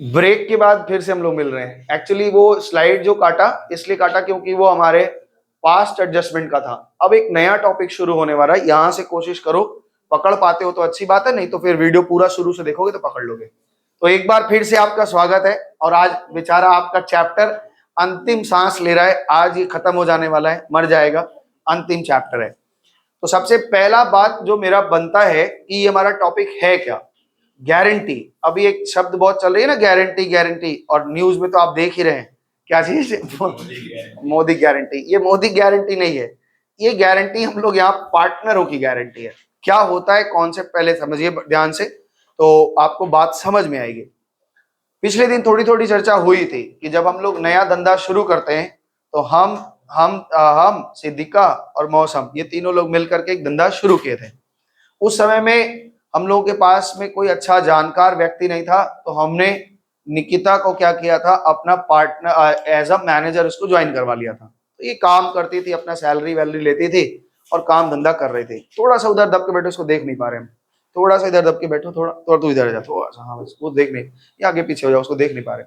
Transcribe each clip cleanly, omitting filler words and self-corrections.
Break के बाद फिर से हम लोग मिल रहे हैं। एक्चुअली वो स्लाइड जो काटा इसलिए काटा क्योंकि वो हमारे पास्ट एडजस्टमेंट का था। अब एक नया टॉपिक शुरू होने वाला है, यहां से कोशिश करो, पकड़ पाते हो तो अच्छी बात है, नहीं तो फिर वीडियो पूरा शुरू से देखोगे तो पकड़ लोगे। तो एक बार फिर से आपका स्वागत है। और आज बेचारा आपका चैप्टर अंतिम सांस ले रहा है, आज ये खत्म हो जाने वाला है, मर जाएगा, अंतिम चैप्टर है। तो सबसे पहला बात जो मेरा बनता है कि ये हमारा टॉपिक है क्या? गारंटी। अभी एक शब्द बहुत चल रही है ना, गारंटी गारंटी, और न्यूज में तो आप देख ही रहे हैं क्या चीज, मोदी गारंटी। ये मोदी गारंटी नहीं है, ये गारंटी हम लोग यहाँ पार्टनरों की गारंटी है। क्या होता है कॉन्सेप्ट पहले समझिए ध्यान से, तो आपको बात समझ में आएगी। पिछले दिन थोड़ी थोड़ी चर्चा हुई थी कि जब हम लोग नया धंधा शुरू करते हैं तो हम सिद्दीका और मौसम, ये तीनों लोग मिलकर के एक धंधा शुरू किए थे। उस समय में हम लोगों के पास में कोई अच्छा जानकार व्यक्ति नहीं था, तो हमने निकिता को क्या किया था, अपना पार्टनर एज अ मैनेजर उसको ज्वाइन करवा लिया था। तो ये काम करती थी, अपना सैलरी वैलरी लेती थी और काम धंधा कर रही थी। थोड़ा सा उधर दब के बैठो, उसको देख नहीं पा रहे हम, थोड़ा सा इधर दब के बैठो, थोड़ा थोड़ा तू इधर जा, थोड़ा सा, हाँ बस, वो देख नहीं, या आगे पीछे हो जाओ, उसको देख नहीं पा रहे।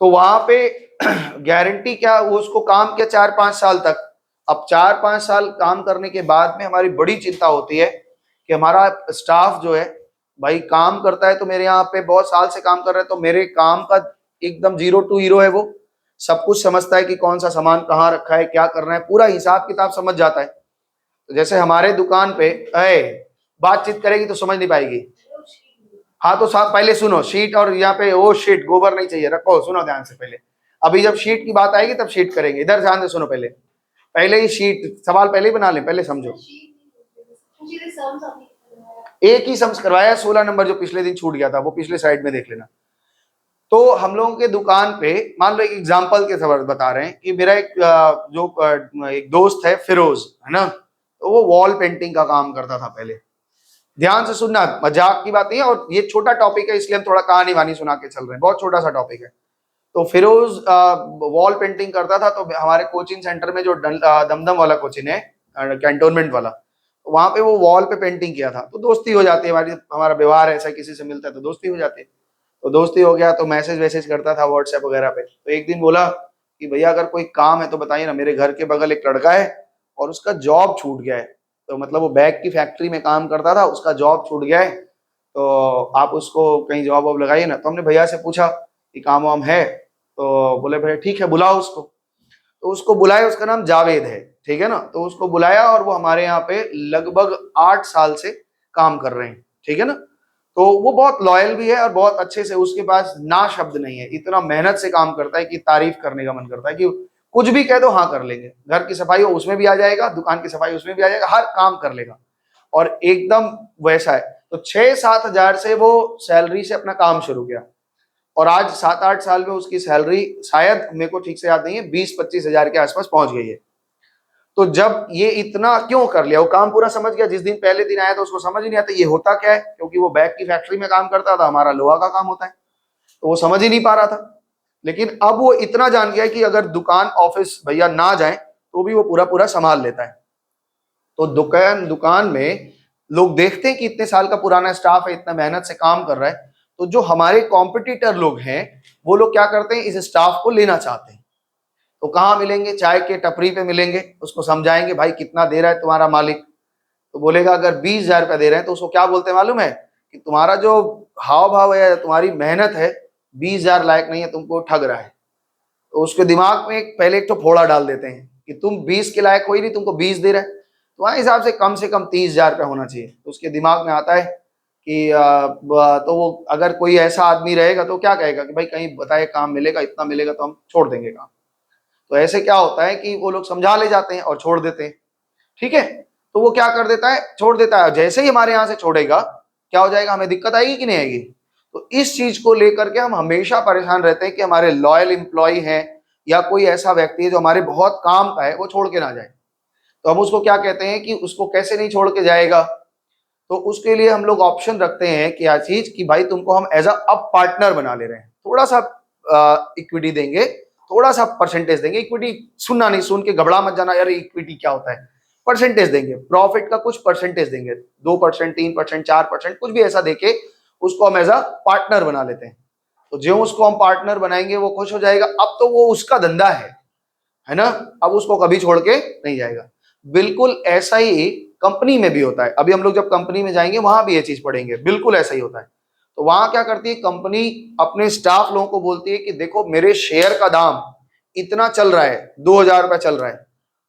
तो वहां पे गारंटी क्या, वो उसको काम किया 4-5 साल तक। अब 4-5 साल काम करने के बाद में हमारी बड़ी चिंता होती है कि हमारा स्टाफ जो है भाई काम करता है, तो मेरे यहाँ पे बहुत साल से काम कर रहे हैं, तो मेरे काम का एकदम 0 to 0 है। वो सब कुछ समझता है कि कौन सा सामान कहाँ रखा है, क्या करना है, पूरा हिसाब किताब समझ जाता है। तो जैसे हमारे दुकान पे बातचीत करेगी तो समझ नहीं पाएगी। हाँ तो साहब पहले सुनो, शीट और यहाँ पे वो शीट गोबर नहीं चाहिए, रखो, सुनो ध्यान से पहले। अभी जब शीट की बात आएगी तब शीट करेंगे, इधर ध्यान से सुनो पहले, पहले ही शीट सवाल पहले ही बना लें, पहले समझो। एक ही सम्स करवाया, 16 नंबर जो पिछले दिन छूट गया था, वो पिछले साइड में देख लेना। तो हम लोगों के दुकान पे मान लो एक एग्जाम्पल के सवाल बता रहे हैं कि मेरा एक दोस्त है फिरोज, है ना, तो वो वॉल पेंटिंग का काम करता था पहले। ध्यान से सुनना, मजाक की बात नहीं है, और ये छोटा टॉपिक है इसलिए हम थोड़ा कहानी वानी सुना के चल रहे हैं, बहुत छोटा सा टॉपिक है। तो फिरोज वॉल पेंटिंग करता था, तो हमारे कोचिंग सेंटर में जो दमदम वाला कोचिंग है, कैंटोनमेंट वाला, वहां पे वो वॉल पे पेंटिंग किया था। तो दोस्ती हो जाती है हमारी, हमारा व्यवहार ऐसा, किसी से मिलता है तो दोस्ती हो जाती है। तो दोस्ती हो गया तो मैसेज वैसेज करता था व्हाट्सएप वगैरह पे। तो एक दिन बोला कि भैया अगर कोई काम है तो बताइए ना, मेरे घर के बगल एक लड़का है और उसका जॉब छूट गया है। तो मतलब वो बैग की फैक्ट्री में काम करता था, उसका जॉब छूट गया है, तो आप उसको कहीं जॉब वॉब लगाइए ना। तो हमने भैया से पूछा कि काम वाम है, तो बोले भैया ठीक है बुलाओ उसको। तो उसको बुलाया, उसका नाम जावेद है, ठीक है ना। तो उसको बुलाया और वो हमारे यहाँ पे लगभग 8 साल से काम कर रहे हैं, ठीक है ना। तो वो बहुत लॉयल भी है और बहुत अच्छे से, उसके पास ना शब्द नहीं है, इतना मेहनत से काम करता है कि तारीफ करने का मन करता है, कि कुछ भी कह दो हाँ कर लेंगे। घर की सफाई हो उसमें भी आ जाएगा, दुकान की सफाई उसमें भी आ जाएगा, हर काम कर लेगा और एकदम वैसा है। तो 6-7 हजार से वो सैलरी से अपना काम शुरू किया और आज 7-8 साल में उसकी सैलरी शायद, मेरे को ठीक से याद नहीं है, 20-25 हजार के आसपास पहुंच गई है। तो जब ये इतना क्यों कर लिया, वो काम पूरा समझ गया। जिस दिन पहले दिन आया तो उसको समझ ही नहीं आता ये होता क्या है, क्योंकि वो बैग की फैक्ट्री में काम करता था, हमारा लोहा का काम होता है, तो वो समझ ही नहीं पा रहा था। लेकिन अब वो इतना जान गया कि अगर दुकान ऑफिस भैया ना जाए तो भी वो पूरा पूरा संभाल लेता है। तो दुकान दुकान में लोग देखते हैं कि इतने साल का पुराना स्टाफ है, इतना मेहनत से काम कर रहा है। तो जो हमारे कॉम्पिटिटर लोग हैं वो लोग क्या करते हैं, इस स्टाफ को लेना चाहते हैं। तो कहाँ मिलेंगे, चाय के टपरी पे मिलेंगे, उसको समझाएंगे भाई कितना दे रहा है तुम्हारा मालिक। तो बोलेगा अगर 20 हजार रुपया दे रहे हैं, तो उसको क्या बोलते हैं मालूम है, कि तुम्हारा जो हाव भाव है, तुम्हारी मेहनत है, 20 हजार लायक नहीं है, तुमको ठग रहा है। तो उसके दिमाग में पहले एक तो फोड़ा डाल देते हैं कि तुम 20 के लायक हो ही नहीं, तुमको 20 दे रहा है, तुम्हारे हिसाब से कम 30 हजार रुपया होना चाहिए। तो उसके दिमाग में आता है कि तो वो अगर कोई ऐसा आदमी रहेगा तो क्या कहेगा कि भाई कहीं बताए काम मिलेगा, इतना मिलेगा तो हम छोड़ देंगे काम। तो ऐसे क्या होता है कि वो लोग समझा ले जाते हैं और छोड़ देते हैं, ठीक है। तो वो क्या कर देता है, छोड़ देता है। जैसे ही हमारे यहाँ से छोड़ेगा क्या हो जाएगा, हमें दिक्कत आएगी कि नहीं आएगी। तो इस चीज को लेकर के हम हमेशा परेशान रहते हैं कि हमारे लॉयल एम्प्लॉय हैं या कोई ऐसा व्यक्ति है जो हमारे बहुत काम का है, वो छोड़ के ना जाए। तो हम उसको क्या कहते हैं कि उसको कैसे नहीं छोड़ के जाएगा। तो उसके लिए हम लोग ऑप्शन रखते हैं कि क्या चीज, कि भाई तुमको हम एज अप पार्टनर बना ले रहे हैं, थोड़ा सा इक्विटी देंगे, थोड़ा सा परसेंटेज देंगे। इक्विटी सुनना नहीं, सुन के घबरा मत जाना यार इक्विटी क्या होता है। परसेंटेज देंगे, प्रॉफिट का कुछ परसेंटेज देंगे, 2%, 3%, 4%, कुछ भी ऐसा देके उसको हम एज अ पार्टनर बना लेते हैं। तो जो उसको हम पार्टनर बनाएंगे वो खुश हो जाएगा। अब तो वो उसका धंधा है ना, अब उसको कभी छोड़ के नहीं जाएगा। बिल्कुल ऐसा ही कंपनी में भी होता है। अभी हम लोग जब कंपनी में जाएंगे वहां भी ये चीज पढ़ेंगे, बिल्कुल ऐसा ही होता है। तो वहां क्या करती है कंपनी, अपने स्टाफ लोगों को बोलती है कि देखो मेरे शेयर का दाम इतना चल रहा है, 2000 रुपया चल रहा है।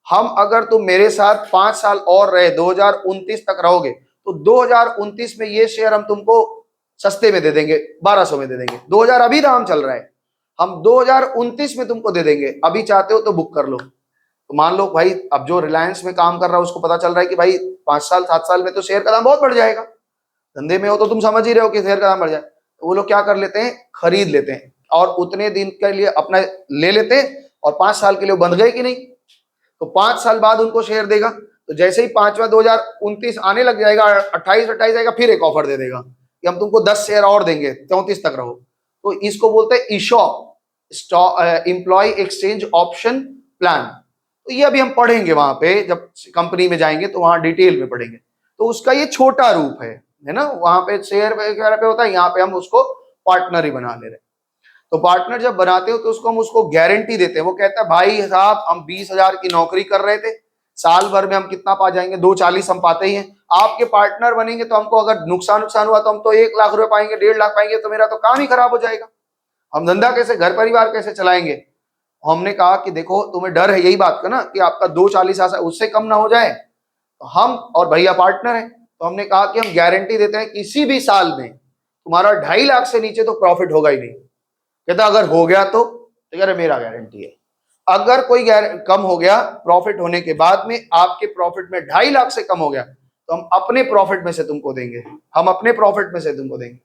हम अगर तुम मेरे साथ 5 साल और रहे, 2029 तक रहोगे, तो 2029 में ये शेयर हम तुमको सस्ते में दे देंगे, 1200 में दे देंगे। 2000 अभी दाम चल रहा है, हम 2029 में तुमको दे देंगे, अभी चाहते हो तो बुक कर लो। तो मान लो भाई, अब जो रिलायंस में काम कर रहा है उसको पता चल रहा है कि भाई 5 साल 7 साल में तो शेयर का दाम बहुत बढ़ जाएगा। धंधे में हो तो तुम समझ ही रहे हो कि शेयर का दाम बढ़ जाए। तो वो लोग क्या कर लेते हैं, खरीद लेते हैं और उतने दिन के लिए अपना ले लेते हैं, और 5 साल के लिए बंध गए कि नहीं, तो 5 साल बाद उनको शेयर देगा। तो जैसे ही 5वां 2029 आने लग जाएगा, 28 आएगा, फिर एक ऑफर दे देगा कि हम तुमको 10 शेयर और देंगे, 34 तक रहो। तो इसको बोलते हैं ESOP, employ exchange option plan. तो ये अभी हम पढ़ेंगे वहां पे, जब कंपनी में जाएंगे तो वहां डिटेल में पढ़ेंगे। तो उसका ये छोटा रूप है ना, वहां पे शेयर वगैरह पे होता है, यहाँ पे हम उसको पार्टनर ही बना ले रहे हैं। तो पार्टनर जब बनाते हो तो उसको हम उसको गारंटी देते हैं। वो कहता है भाई साहब हम 20,000 की नौकरी कर रहे थे, साल भर में हम कितना पा जाएंगे, 240 हम पाते ही हैं। आपके पार्टनर बनेंगे तो हमको अगर नुकसान हुआ तो हम तो 1 लाख रुपए पाएंगे, 1.5 लाख पाएंगे, तो मेरा तो काम ही खराब हो जाएगा, हम धंधा कैसे, घर परिवार कैसे चलाएंगे। हमने कहा कि देखो तुम्हें डर है यही बात का ना, कि आपका 240 उससे कम ना हो जाए। तो हम और भैया पार्टनर हैं, तो हमने कहा कि हम गारंटी देते हैं किसी भी साल में तुम्हारा 2.5 लाख से नीचे तो प्रॉफिट होगा ही नहीं। कहता अगर हो गया तो कह रहे मेरा गारंटी है, अगर कोई कम हो गया प्रॉफिट होने के बाद में, आपके प्रॉफिट में 2.5 लाख से कम हो गया, तो हम अपने प्रॉफिट में से तुमको देंगे, हम अपने प्रॉफिट में से तुमको देंगे।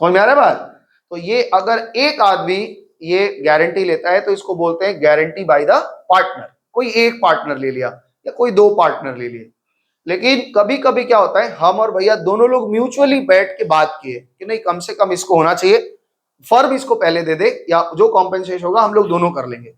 समझ में आ रहा है बात। तो ये अगर एक आदमी ये गारंटी लेता है तो इसको बोलते हैं गारंटी बाय द पार्टनर। कोई एक पार्टनर ले लिया या कोई 2 पार्टनर ले लिए। लेकिन कभी कभी क्या होता है, हम और भैया दोनों लोग म्यूचुअली बैठ के बात किए कि नहीं कम से कम इसको होना चाहिए, फर्म इसको पहले दे दे, या जो कॉम्पेंसेशन होगा हम लोग दोनों कर लेंगे।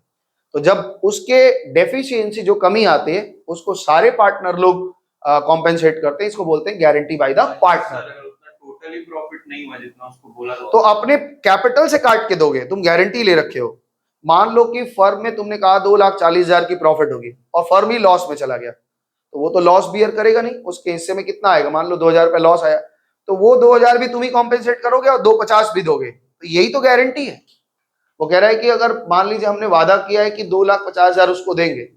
तो जब उसके डेफिशिएंसी जो कमी आती है उसको सारे पार्टनर लोग कॉम्पेंसेट करते हैं, इसको बोलते हैं guarantee by the partner. Totally profit नहीं हुआ जितना उसको बोला तो अपने कैपिटल से काट के दोगे, तुम गारंटी ले रखे हो। मान लो कि फर्म में तुमने कहा 2,40,000 की प्रॉफिट होगी और फर्म ही लॉस में चला गया, तो वो तो लॉस बियर करेगा नहीं, उसके हिस्से में कितना आएगा, मान लो 2,000 रुपए लॉस आया, तो वो 2,000 भी तुम ही कॉम्पेंसेट करोगे और 250 भी दोगे। तो यही तो गारंटी है। वो कह रहा है कि अगर मान लीजिए हमने वादा किया है कि 2,50,000 उसको देंगे,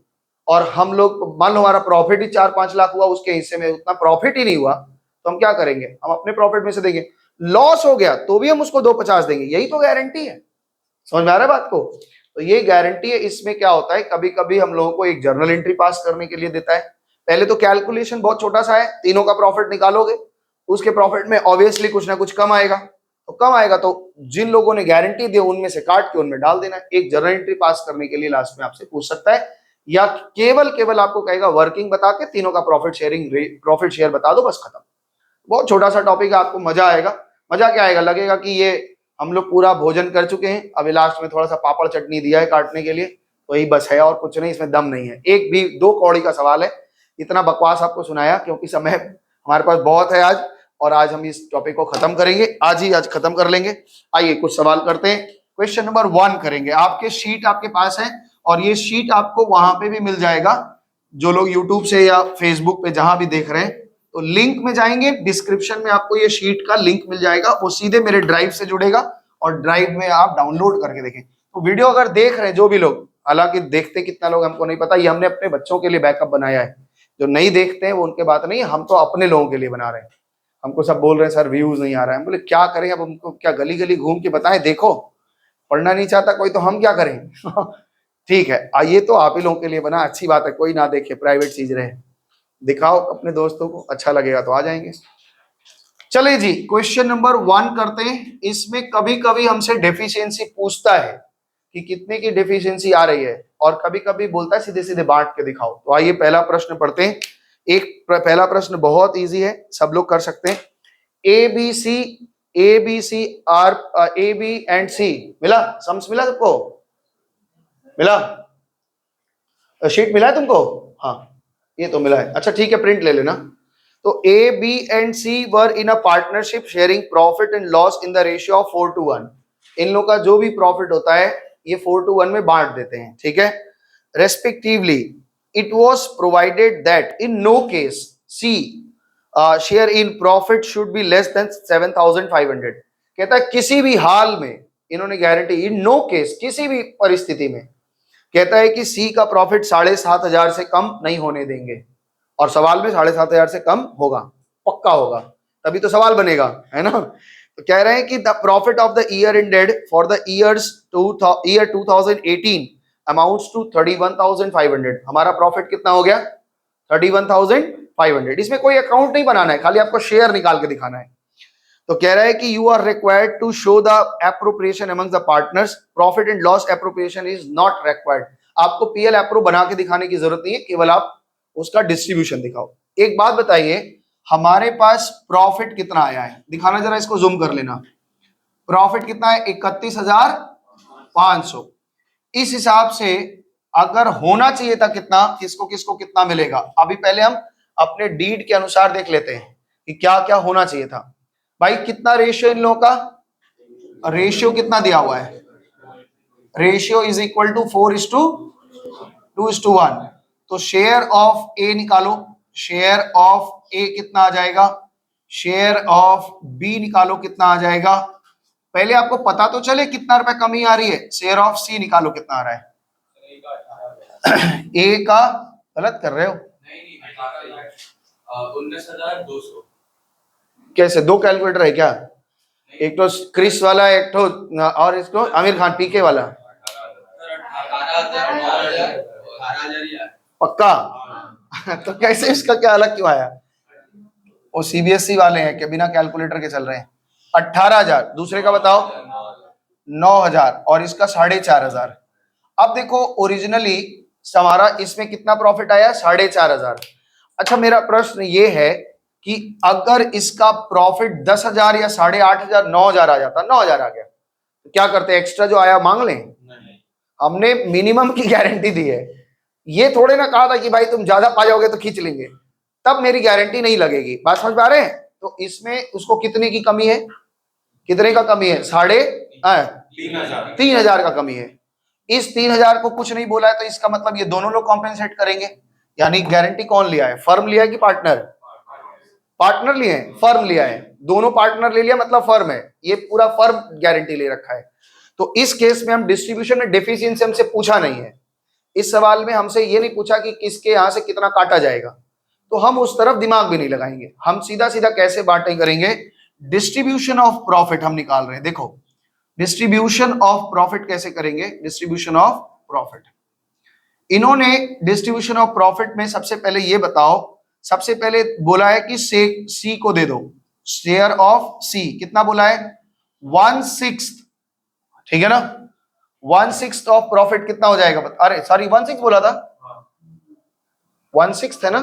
और हम लोग मान लो हमारा प्रॉफिट ही 4-5 लाख हुआ, उसके हिस्से में उतना प्रॉफिट ही नहीं हुआ, तो हम क्या करेंगे, हम अपने प्रॉफिट में से देंगे। लॉस हो गया तो भी हम उसको 250 देंगे, यही तो गारंटी है। समझ में आ रहा है बात को। तो ये गारंटी है। इसमें क्या होता है, कभी कभी हम लोगों को एक जर्नल एंट्री पास करने के लिए देता है। पहले तो कैलकुलेशन बहुत छोटा सा है, तीनों का प्रॉफिट निकालोगे, उसके प्रॉफिट में ऑब्वियसली कुछ ना कुछ कम आएगा, तो कम आएगा तो जिन लोगों ने गारंटी दी उनमें से काट के उनमें डाल देना। एक जर्नल एंट्री पास करने के लिए लास्ट में आपसे पूछ सकता है, या केवल आपको कहेगा वर्किंग बता के तीनों का प्रॉफिट शेयर बता दो, बस खत्म। बहुत छोटा सा टॉपिक है, आपको मजा आएगा। मजा क्या आएगा, लगेगा कि ये हम लोग पूरा भोजन कर चुके हैं, अभी लास्ट में थोड़ा सा पापड़ चटनी दिया है काटने के लिए, तो यही बस है, और कुछ नहीं, इसमें दम नहीं है। एक भी 2 कौड़ी का सवाल है। इतना बकवास आपको सुनाया क्योंकि समय हमारे पास बहुत है आज, और आज हम इस टॉपिक को खत्म करेंगे, आज खत्म कर लेंगे। आइए कुछ सवाल करते हैं। क्वेश्चन नंबर 1 करेंगे। आपके शीट आपके पास है, और ये शीट आपको वहां पे भी मिल जाएगा, जो लोग यूट्यूब से या फेसबुक पे जहां भी देख रहे हैं, तो लिंक में जाएंगे, डिस्क्रिप्शन में आपको ये शीट का लिंक मिल जाएगा, वो सीधे मेरे ड्राइव से जुड़ेगा, और ड्राइव में आप डाउनलोड करके देखें। तो वीडियो अगर देख रहे हैं जो भी लोग, हालांकि देखते कितना लोग हमको नहीं पता, ये हमने अपने बच्चों के लिए बैकअप बनाया है। जो नहीं देखते हैं वो उनके बात नहीं है, हम तो अपने लोगों के लिए बना रहे हैं। हमको सब बोल रहे हैं सर व्यूज नहीं आ रहा है, हम बोले क्या करें, अब हमको क्या गली गली घूम के बताएं, देखो पढ़ना नहीं चाहता कोई तो हम क्या करें। ठीक है, आइए, तो आप ही लोगों के लिए बना, अच्छी बात है, कोई ना देखे, प्राइवेट चीज रहे, दिखाओ अपने दोस्तों को, अच्छा लगेगा तो आ जाएंगे। चलिए जी, क्वेश्चन नंबर 1 करते हैं। इसमें कभी कभी हमसे डेफिशिएंसी पूछता है कि कितने की डेफिशिएंसी आ रही है, और कभी कभी बोलता है सीधे सीधे बांट के दिखाओ। तो आइए पहला प्रश्न पढ़ते हैं। पहला प्रश्न बहुत इजी है, सब लोग कर सकते हैं। A B C are, A B and C मिला, सम्स मिला सबको, मिला, शीट मिला है तुमको, हाँ ये तो मिला है, अच्छा ठीक है, प्रिंट ले लेना। तो A, B and C were in a partnership sharing profit and loss in the ratio of 4:1। इन लोग का जो भी प्रॉफिट होता है ये 4:1 में बांट देते हैं, ठीक है। Respectively it was provided that in no case C share in profit should be less than 7,500। कहता है किसी भी हाल में इन्होंने गारंटी, इन नो केस, किसी भी परिस्थिति में कहता है कि सी का प्रॉफिट 7,500 से कम नहीं होने देंगे। और सवाल में 7,500 से कम होगा, पक्का होगा, तभी तो सवाल बनेगा, है ना। तो कह रहे हैं कि the profit of the year ended for the year 2018 amounts to 31,500। हमारा प्रॉफिट कितना हो गया? 31,500। इसमें कोई अकाउंट नहीं बनाना है, खाली आपको शेयर निकाल के दिखाना है। तो कह रहा है कि you are required to show the appropriation among the partners, profit and loss appropriation is not required. आपको पीएल एप्रो बना के दिखाने की जरूरत नहीं है, केवल आप उसका डिस्ट्रीब्यूशन दिखाओ। एक बात बताइए, हमारे पास प्रॉफिट कितना आया है? दिखाना जरा, इसको जूम कर लेना। प्रॉफिट कितना है? 31,500। इस हिसाब से अगर होना चाहिए था कितना, किसको किसको कितना मिलेगा? अभी पहले हम अपने डीड के अनुसार देख लेते हैं कि क्या क्या होना चाहिए था। भाई कितना रेशियो इन लोगों का? रेशियो कितना दिया हुआ है? Ratio is equal to 4:2:1। तो शेयर ऑफ ए निकालो, शेयर ऑफ ए कितना आ जाएगा? शेयर ऑफ बी निकालो कितना आ जाएगा? पहले आपको पता तो चले कितना रुपए कमी आ रही है। शेयर ऑफ सी निकालो कितना आ रहा है? ए का गलत कर रहे हो? नहीं 19,200। कैसे? दो कैलकुलेटर है क्या? एक तो क्रिस वाला, एक तो और इसको आमिर खान पीके वाला। 18,000 पक्का? तो कैसे इसका क्या अलग क्यों आया? वो सीबीएसई वाले हैं कि बिना कैलकुलेटर के चल रहे हैं। 18,000, दूसरे का बताओ 9,000 और इसका 4,500। अब देखो ओरिजिनली हमारा इसमें कितना प्रॉफिट आया? 4,500। अच्छा मेरा प्रश्न ये है कि अगर इसका प्रॉफिट 10,000 या 8,500 9,000 आ जाता, 9,000 आ गया, तो क्या करते? एक्स्ट्रा जो आया मांग लें? हमने मिनिमम की गारंटी दी है। ये थोड़े ना कहा था कि भाई तुम ज्यादा पा जाओगे तो खींच लेंगे, तब मेरी गारंटी नहीं लगेगी। बात समझ पा रहे हैं? तो इसमें उसको कितने की कमी है? कितने का कमी है? 3,500 का कमी है। इस 3,000 को कुछ नहीं बोला है, तो इसका मतलब ये दोनों लोग कॉम्पेंसेट करेंगे। यानी गारंटी कौन लिया है? फर्म लिया है कि पार्टनर? पार्टनर लिए हैं, फर्म लिया है। दोनों पार्टनर ले लिया मतलब फर्म है, ये पूरा फर्म गारंटी ले रखा है। तो इस केस में हम डिस्ट्रीब्यूशन में डेफिशिएंसी हमसे पूछा नहीं है। इस सवाल में हमसे ये नहीं पूछा कि किसके यहां से कितना काटा जाएगा, तो हम उस तरफ दिमाग भी नहीं लगाएंगे। हम सीधा सीधा कैसे बांटे करेंगे? डिस्ट्रीब्यूशन ऑफ प्रॉफिट हम निकाल रहे हैं। देखो डिस्ट्रीब्यूशन ऑफ प्रॉफिट कैसे करेंगे? डिस्ट्रीब्यूशन ऑफ प्रॉफिट, इन्होंने डिस्ट्रीब्यूशन ऑफ प्रॉफिट में सबसे पहले ये बताओ, सबसे पहले बोला है कि सी को दे दो शेयर ऑफ सी। कितना बोला है? 1/6, ठीक है ना। 1/6 ऑफ प्रॉफिट कितना हो जाएगा? अरे सॉरी 1/6 बोला था, 1/6 है ना।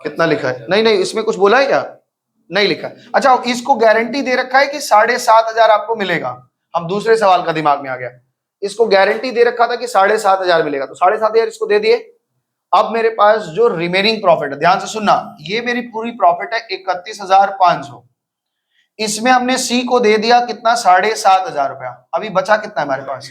कितना लिखा है? नहीं नहीं, इसमें कुछ बोला है क्या? नहीं लिखा। अच्छा इसको गारंटी दे रखा है कि 7,500 आपको मिलेगा। हम दूसरे सवाल का दिमाग में आ गया, इसको गारंटी दे रखा था कि 7,500 मिलेगा, तो 7,500 इसको दे दिए। अब मेरे पास जो रिमेनिंग प्रॉफिट है, ध्यान से सुनना, ये मेरी पूरी प्रॉफिट है 31,500। इसमें हमने सी को दे दिया कितना? 7,500 रुपया। अभी बचा कितना है हमारे पास?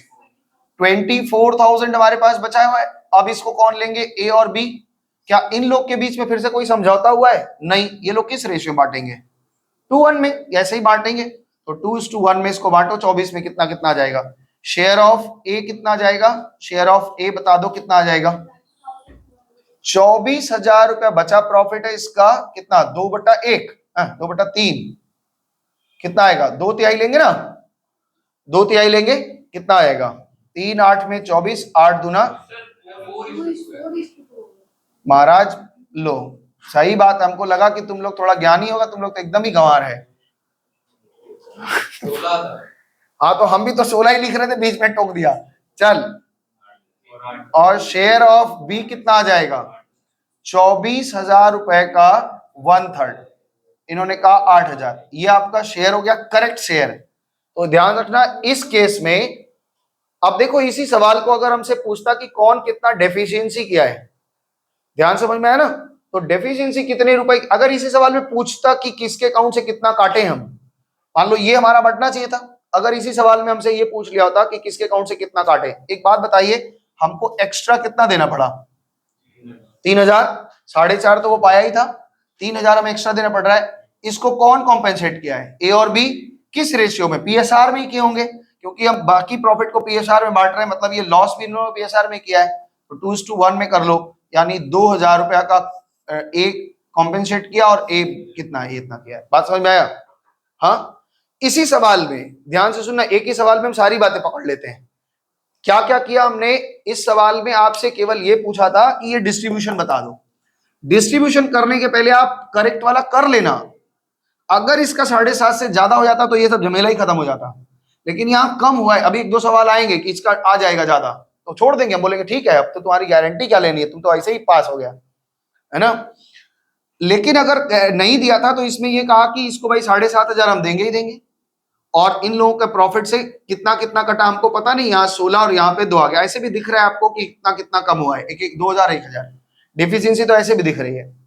24,000 हमारे पास बचा हुआ है। अब इसको कौन लेंगे? ए और बी। क्या इन लोग के बीच में फिर से कोई समझौता हुआ है? नहीं। ये लोग किस रेशियो में बांटेंगे? 2:1 में, ऐसे ही बांटेंगे। तो 2:1 में इसको बांटो। 24 में कितना कितना आ जाएगा? शेयर ऑफ ए कितना आ जाएगा? शेयर ऑफ ए बता दो कितना आ जाएगा? 24,000 रुपया बचा प्रॉफिट है इसका। कितना? 2/1, 2/3 कितना आएगा? 2/3 लेंगे ना, 2/3 लेंगे, कितना आएगा? 3 8 में 24, 8 दूना महाराज। लो सही बात, हमको लगा कि तुम लोग थोड़ा ज्ञानी होगा, तुम लोग तो एकदम ही गंवार है। हाँ तो हम भी तो 16 ही लिख रहे थे, बीच में टोक दिया। चल, और शेयर ऑफ बी कितना आ जाएगा? 24,000 रुपए का 1/3, इन्होंने कहा 8,000। ये आपका शेयर हो गया, करेक्ट शेयर। तो ध्यान रखना इस केस में। अब देखो इसी सवाल को अगर हमसे पूछता कि कौन कितना डेफिशिएंसी किया है, ध्यान समझ में आया ना। तो डेफिशिएंसी कितने रुपए, अगर इसी सवाल में पूछता कि किसके अकाउंट से कितना काटे हम, मान लो ये हमारा बटना चाहिए था, अगर इसी सवाल में हमसे ये पूछ लिया होता कि किसके अकाउंट से कितना काटे, एक बात बताइए, हमको एक्स्ट्रा कितना देना पड़ा? 3000, 4.5 तो वो पाया ही था, 3000 हमें एक्स्ट्रा देना पड़ रहा है। इसको कौन कॉम्पेंसेट किया है? ए और बी। किस रेशियो में? पीएसआर में ही किए होंगे, क्योंकि हम बाकी प्रॉफिट को पीएसआर में बांट रहे हैं, मतलब ये लॉस भी इन्होंने पीएसआर में किया है, तो 2:1 में कर लो, यानी 2000 रुपया का ए कॉम्पेंसेट किया और ए कितना है, इतना किया है। बात समझ में आया? हाँ, इसी सवाल में ध्यान से सुनना, एक ही सवाल में हम सारी बातें पकड़ लेते हैं। क्या क्या किया हमने इस सवाल में? आपसे केवल ये पूछा था कि ये डिस्ट्रीब्यूशन बता दो। डिस्ट्रीब्यूशन करने के पहले आप करेक्ट वाला कर लेना। अगर इसका 7.5 से ज्यादा हो जाता तो ये सब झमेला ही खत्म हो जाता, लेकिन यहाँ कम हुआ है। अभी 1-2 सवाल आएंगे कि इसका आ जाएगा ज्यादा, तो छोड़ देंगे, हम बोलेंगे ठीक है, अब तो तुम्हारी गारंटी क्या लेनी है, तुम तो ऐसे ही पास हो गया है ना। लेकिन अगर नहीं दिया था तो इसमें ये कहा कि इसको भाई 7,500 हम देंगे ही देंगे, और इन लोगों के प्रॉफिट से कितना कितना कटा हमको पता नहीं, यहाँ 16 और यहाँ पे 2 आ गया। ऐसे भी दिख रहा है आपको कि कितना कितना कम हुआ है, 2000 1000 डिफिशियंसी तो ऐसे भी दिख रही है।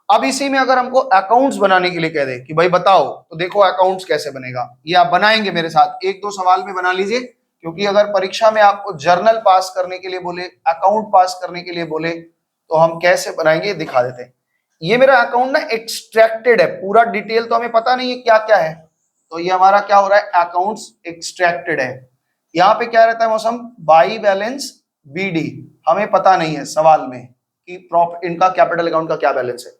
अब इसी में अगर हमको अकाउंट्स बनाने के लिए कह दे कि भाई बताओ, तो देखो अकाउंट्स कैसे बनेगा, ये आप बनाएंगे मेरे साथ, 1-2 सवाल में बना लीजिए, क्योंकि अगर परीक्षा में आपको जर्नल पास करने के लिए बोले, अकाउंट पास करने के लिए बोले, तो हम कैसे बनाएंगे दिखा देते हैं। ये मेरा अकाउंट ना एक्सट्रैक्टेड है, पूरा डिटेल तो हमें पता नहीं है क्या क्या है, तो ये हमारा क्या हो रहा है, अकाउंट्स एक्सट्रैक्टेड है। यहाँ पे क्या रहता है मौसम, बाई बैलेंस बीडी, हमें पता नहीं है सवाल में कि प्रॉफिट, इनका कैपिटल अकाउंट का क्या बैलेंस है।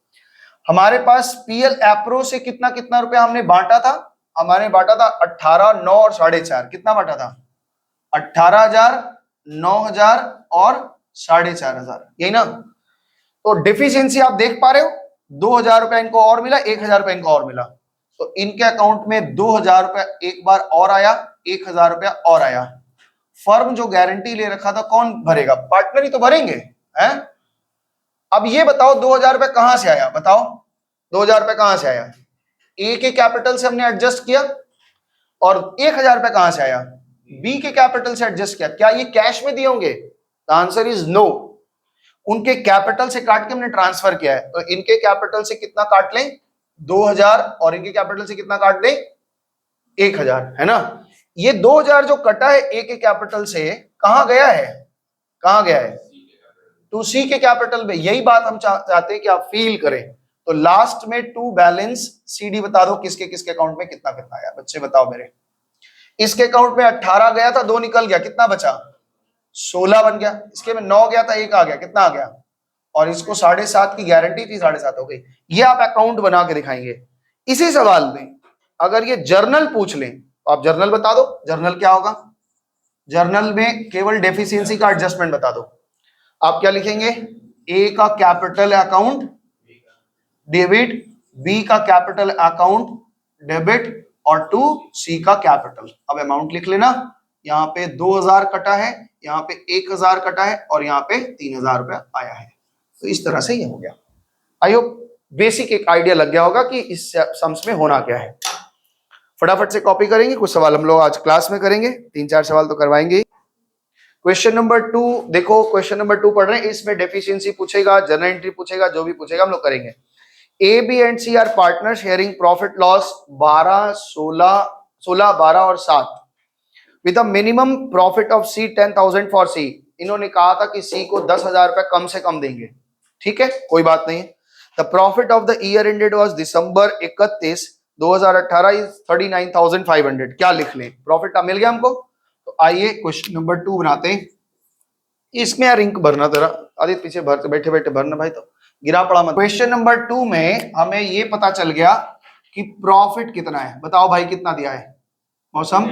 हमारे पास पीएल एप्रो से कितना कितना रुपया हमने बांटा था, हमारे बांटा था 18, 9 और 4.5, कितना बांटा था? 18,000, 9,000 और 4,500, यही ना। तो डिफिशियंसी आप देख पा रहे हो, 2,000 रुपया इनको और मिला, 1,000 रुपया इनको और मिला, तो इनके अकाउंट में 2,000 रुपया एक बार और आया, 1,000 रुपया और आया। फर्म जो गारंटी ले रखा था कौन भरेगा? पार्टनर ही तो भरेंगे, हैं? अब ये बताओ 2,000 रुपया कहां से आया? बताओ 2,000 रुपया कहां से आया? ए के कैपिटल से हमने एडजस्ट किया, और 1,000 रुपया कहां से आया? बी के कैपिटल से एडजस्ट किया। क्या ये कैश में दिए होंगे? The answer is no. उनके कैपिटल से काट के हमने ट्रांसफर किया है, तो इनके कैपिटल से कितना काट लें? 2,000, और इनके कैपिटल से कितना काट दें? 1,000, है ना। ये 2,000 जो कटा है ए के कैपिटल से, कहां गया है? कहां गया है? टू सी के कैपिटल में। यही बात हम चाहते हैं कि आप फील करें। तो लास्ट में टू बैलेंस सीडी बता दो किसके किसके अकाउंट में कितना कितना आया, बच्चे बताओ मेरे। इसके अकाउंट में 18 गया था, 2 निकल गया, कितना बचा? 16 बन गया। इसके में 9 गया था, 1 आ गया, कितना आ गया? और इसको 7.5 की गारंटी थी, 7.5 हो गई। ये आप अकाउंट बना के दिखाएंगे। इसी सवाल में अगर ये जर्नल पूछ लें तो आप जर्नल बता दो। जर्नल क्या होगा? जर्नल में केवल डेफिशिएंसी का एडजस्टमेंट बता दो। आप क्या लिखेंगे? ए का कैपिटल अकाउंट डेबिट, बी का कैपिटल अकाउंट डेबिट, और टू सी का कैपिटल। अब अमाउंट लिख लेना। यहाँ पे 2,000 कटा है, यहाँ पे 1,000 कटा है, और यहाँ पे 3,000 रुपया आया है। तो इस तरह से ये हो गया। आई होप बेसिक एक आइडिया लग गया होगा कि इस सम्स में होना क्या है। फटाफट से कॉपी करेंगे, कुछ सवाल हम लोग आज क्लास में करेंगे, 3-4 सवाल तो करवाएंगे। क्वेश्चन नंबर 2 देखो, क्वेश्चन नंबर 2 पढ़ रहे हैं, इसमें डेफिशिएंसी पूछेगा, जर्नल एंट्री पूछेगा, जो भी पूछेगा हम लोग करेंगे। A, B and C are partner sharing profit loss 12, 16, 12 और 7 with a minimum profit of C 10,000 for C. इन्होंने कहा था कि सी को 10,000 रुपए कम से कम देंगे, ठीक है, कोई बात नहीं। The profit of the year ended was December 31, 2018 is 39,500। क्या लिख लें? प्रॉफिट मिल गया हमको। तो आइए क्वेश्चन नंबर 2 बनाते हैं। इसमें यार इंक भरना, तेरा आदित्य पीछे भरते बैठे बैठे भरना भाई, तो गिरा पड़ा मत। क्वेश्चन नंबर 2 में हमें ये पता चल गया कि प्रॉफिट कितना है। बताओ भाई कितना दिया है मौसम?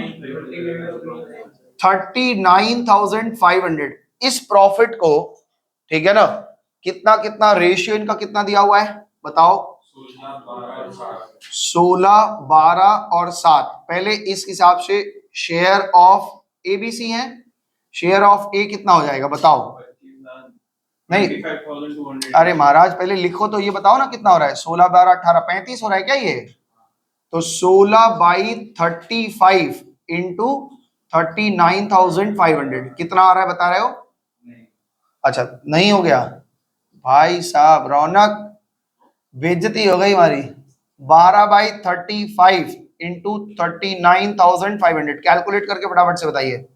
39,500। इस प्रॉफिट को, ठीक है ना, कितना कितना रेशियो इनका कितना दिया हुआ है बताओ? 16, 12 और 7। पहले इस हिसाब से शेयर ऑफ एबीसी है, शेयर ऑफ ए कितना हो जाएगा बताओ? नहीं, अरे महाराज पहले लिखो तो ये बताओ ना कितना हो रहा है। 16, 12, 18, 35 हो रहा है क्या ये? तो 16/35 इंटू 39,500 कितना आ रहा है बता रहे हो? अच्छा नहीं हो गया भाई साहब, रौनक बेइज्जती हो गई हमारी। 12/35 इंटू 39,500, कैलकुलेट करके फटाफट से बताइए।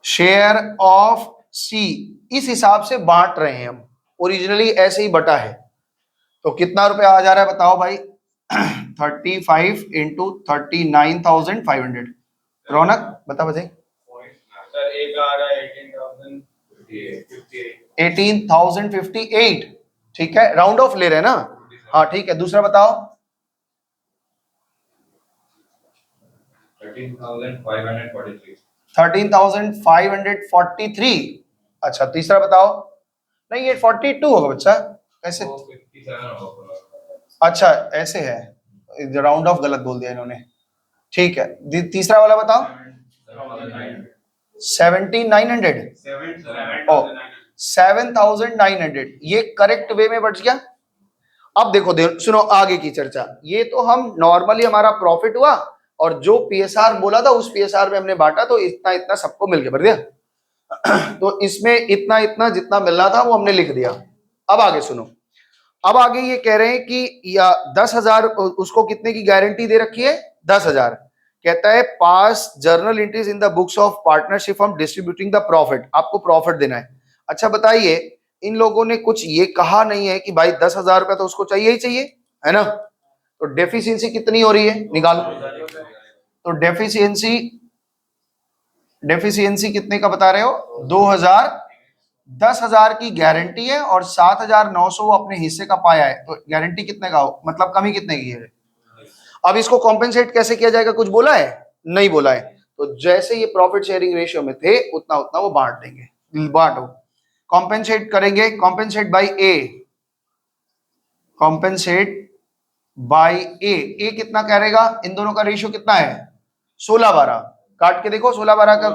शेयर ऑफ सी, इस हिसाब से बांट रहे हैं हम, ओरिजिनली ऐसे ही बटा है, तो कितना रुपया आ जा रहा है बताओ भाई? 35 इंटू 39,500। रौनक बता बजे। सर एक आ रहा है 18,058। 18,058, ठीक है, राउंड ऑफ ले रहे हैं ना? हाँ ठीक है, दूसरा बताओ। 13,543। 13,543, अच्छा तीसरा बताओ। नहीं ये 42 होगा बच्चा, कैसे? 57 होगा। अच्छा ऐसे है, राउंड ऑफ गलत बोल दिया इन्होंने, ठीक है। तीसरा वाला बताओ। 7,900, ओ 7,900, ये करेक्ट वे में बच गया। अब देखो सुनो आगे की चर्चा। ये तो हम नॉर्मली हमारा प्रॉफिट हुआ, और जो पीएसआर बोला था उस पीएसआर में हमने बांटा, तो इतना इतना सबको मिल गया, बढ़िया। तो इसमें इतना इतना जितना मिलना था वो हमने लिख दिया। अब आगे सुनो, अब आगे ये कह रहे हैं कि या 10,000, उसको कितने की गारंटी दे रखी है? 10,000। कहता है पास journal entries in the books of partnership of distributing the profit, आपको प्रॉफिट देना है। अच्छा बताइए, इन लोगों ने कुछ ये कहा नहीं है कि भाई 10,000 रुपया तो उसको चाहिए ही चाहिए, है ना? तो डेफिशिएंसी कितनी हो रही है, निकालो। तो डेफिशिएंसी डेफिशिएंसी कितने का बता रहे हो? 2,000। 10,000 की गारंटी है और 7,900 वो अपने हिस्से का पाया है, तो गारंटी कितने का हो, मतलब कमी कितने की है? अब इसको कॉम्पेंसेट कैसे किया जाएगा, कुछ बोला है? नहीं बोला है। तो जैसे ये प्रॉफिट शेयरिंग रेशियो में थे उतना उतना वो बांट देंगे, बांटो। कॉम्पेंसेट करेंगे, कॉम्पेंसेट बाय ए, कॉम्पेंसेट बाय ए। ए कितना करेगा, इन दोनों का रेशियो कितना है? 16-12, काट के देखो 16-12 का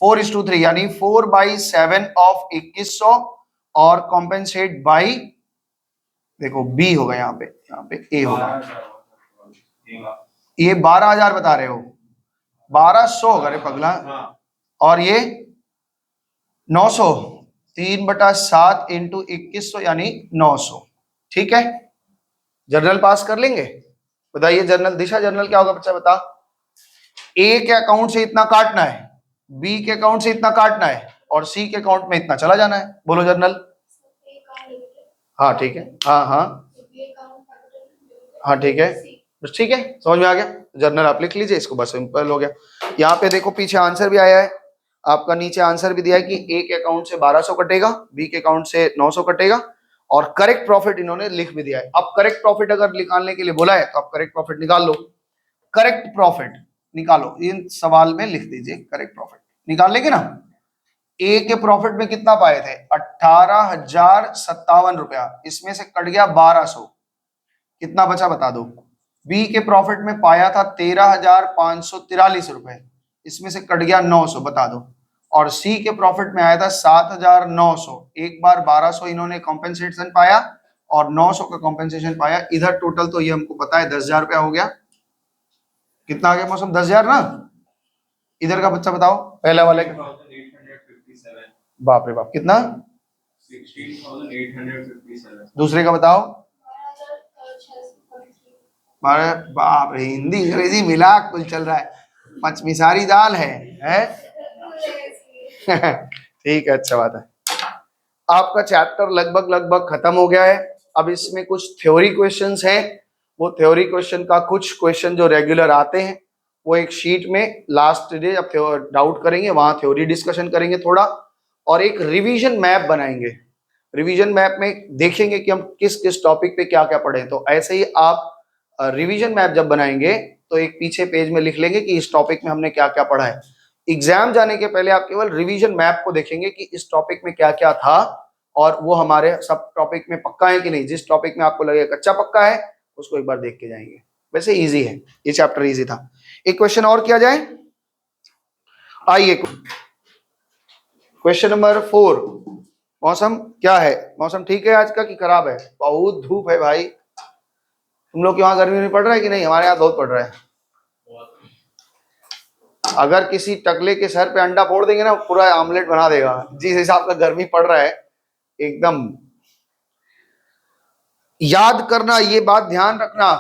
4:3, यानी 4/7 ऑफ 2100, और कॉम्पेंसेट बाई, देखो बी होगा यहाँ पे ए होगा। ये 12,000 बता रहे हो, 1,200 होगा रे पगला, और ये 900, 3/7 इंटू 2100 यानी 900, ठीक है। जर्नल पास कर लेंगे, बताइए जर्नल दिशा, जर्नल क्या होगा बच्चा बता? ए के अकाउंट से इतना काटना है, बी के अकाउंट से इतना काटना है, और सी के अकाउंट में इतना चला जाना है। बोलो जर्नल। हाँ ठीक है, हाँ हाँ हाँ ठीक है, बस ठीक है, समझ में आ गया। जर्नल आप लिख लीजिए इसको, बस सिंपल हो गया। यहाँ पे देखो पीछे आंसर भी आया है आपका, नीचे आंसर भी दिया है कि ए के अकाउंट से 1,200 कटेगा, बी के अकाउंट से 900 कटेगा, और करेक्ट प्रॉफिट इन्होंने लिख भी दिया है। अब करेक्ट प्रॉफिट अगर निकालने के लिए बोला है तो आप करेक्ट प्रॉफिट निकाल लो। करेक्ट प्रॉफिट निकालो, इन सवाल में लिख दीजिए करेक्ट प्रॉफिट, निकाल लेंगे ना। ए के प्रॉफिट में कितना पाए थे? 18,057 रुपया, इसमें से कट गया 1,200, कितना बचा बता दो। बी के प्रॉफिट में पाया था 13,543 रुपए, इसमें से कट गया 900, बता दो। और सी के प्रॉफिट में आया था 7,900, एक बार 1,200 इन्होंने कॉम्पेंसेशन पाया और 900 का कॉम्पेंसेशन पाया। इधर टोटल तो ये हमको पता है 10,000 रुपया हो गया। कितना आ गया मौसम? 10,000 ना। इधर का बच्चा बताओ, पहले वाले का। बाप रे बाप, कितना? 16,857। दूसरे का बताओ। अरे बाप रे, हिंदी अंग्रेजी मिला कुल चल रहा है, पचमिसारी दाल है? ठीक है, अच्छा बात है। आपका चैप्टर लगभग खत्म हो गया है। अब इसमें कुछ थ्योरी क्वेश्चंस हैं, वो थ्योरी क्वेश्चन का कुछ क्वेश्चन जो रेगुलर आते हैं वो एक शीट में लास्ट डे जब डाउट करेंगे वहां थ्योरी डिस्कशन करेंगे थोड़ा, और एक रिवीजन मैप बनाएंगे। रिवीजन मैप में देखेंगे कि हम किस किस टॉपिक पे क्या क्या पढ़े। तो ऐसे ही आप रिवीजन मैप जब बनाएंगे तो एक पीछे पेज में लिख लेंगे कि इस टॉपिक में हमने क्या क्या पढ़ा है। एग्जाम जाने के पहले आप केवल रिवीजन मैप को देखेंगे कि इस टॉपिक में क्या क्या था, और वो हमारे सब टॉपिक में पक्का है कि नहीं। जिस टॉपिक में आपको लगे कच्चा पक्का है उसको एक बार देख के जाएंगे। वैसे इजी है, ये चैप्टर इजी था। एक क्वेश्चन और किया जाए, आइए क्वेश्चन नंबर 4। मौसम क्या है? मौसम ठीक है आज का कि खराब है? बहुत धूप है भाई। तुम लोग के वहां गर्मी नहीं पड़ रहा है कि नहीं? हमारे यहाँ बहुत पड़ रहा है। अगर किसी टकले के सर पे अंडा फोड़ देंगे ना, पूरा आमलेट बना देगा। जिस हिसाब का गर्मी पड़ रहा है एकदम। याद करना, ये बात ध्यान रखना,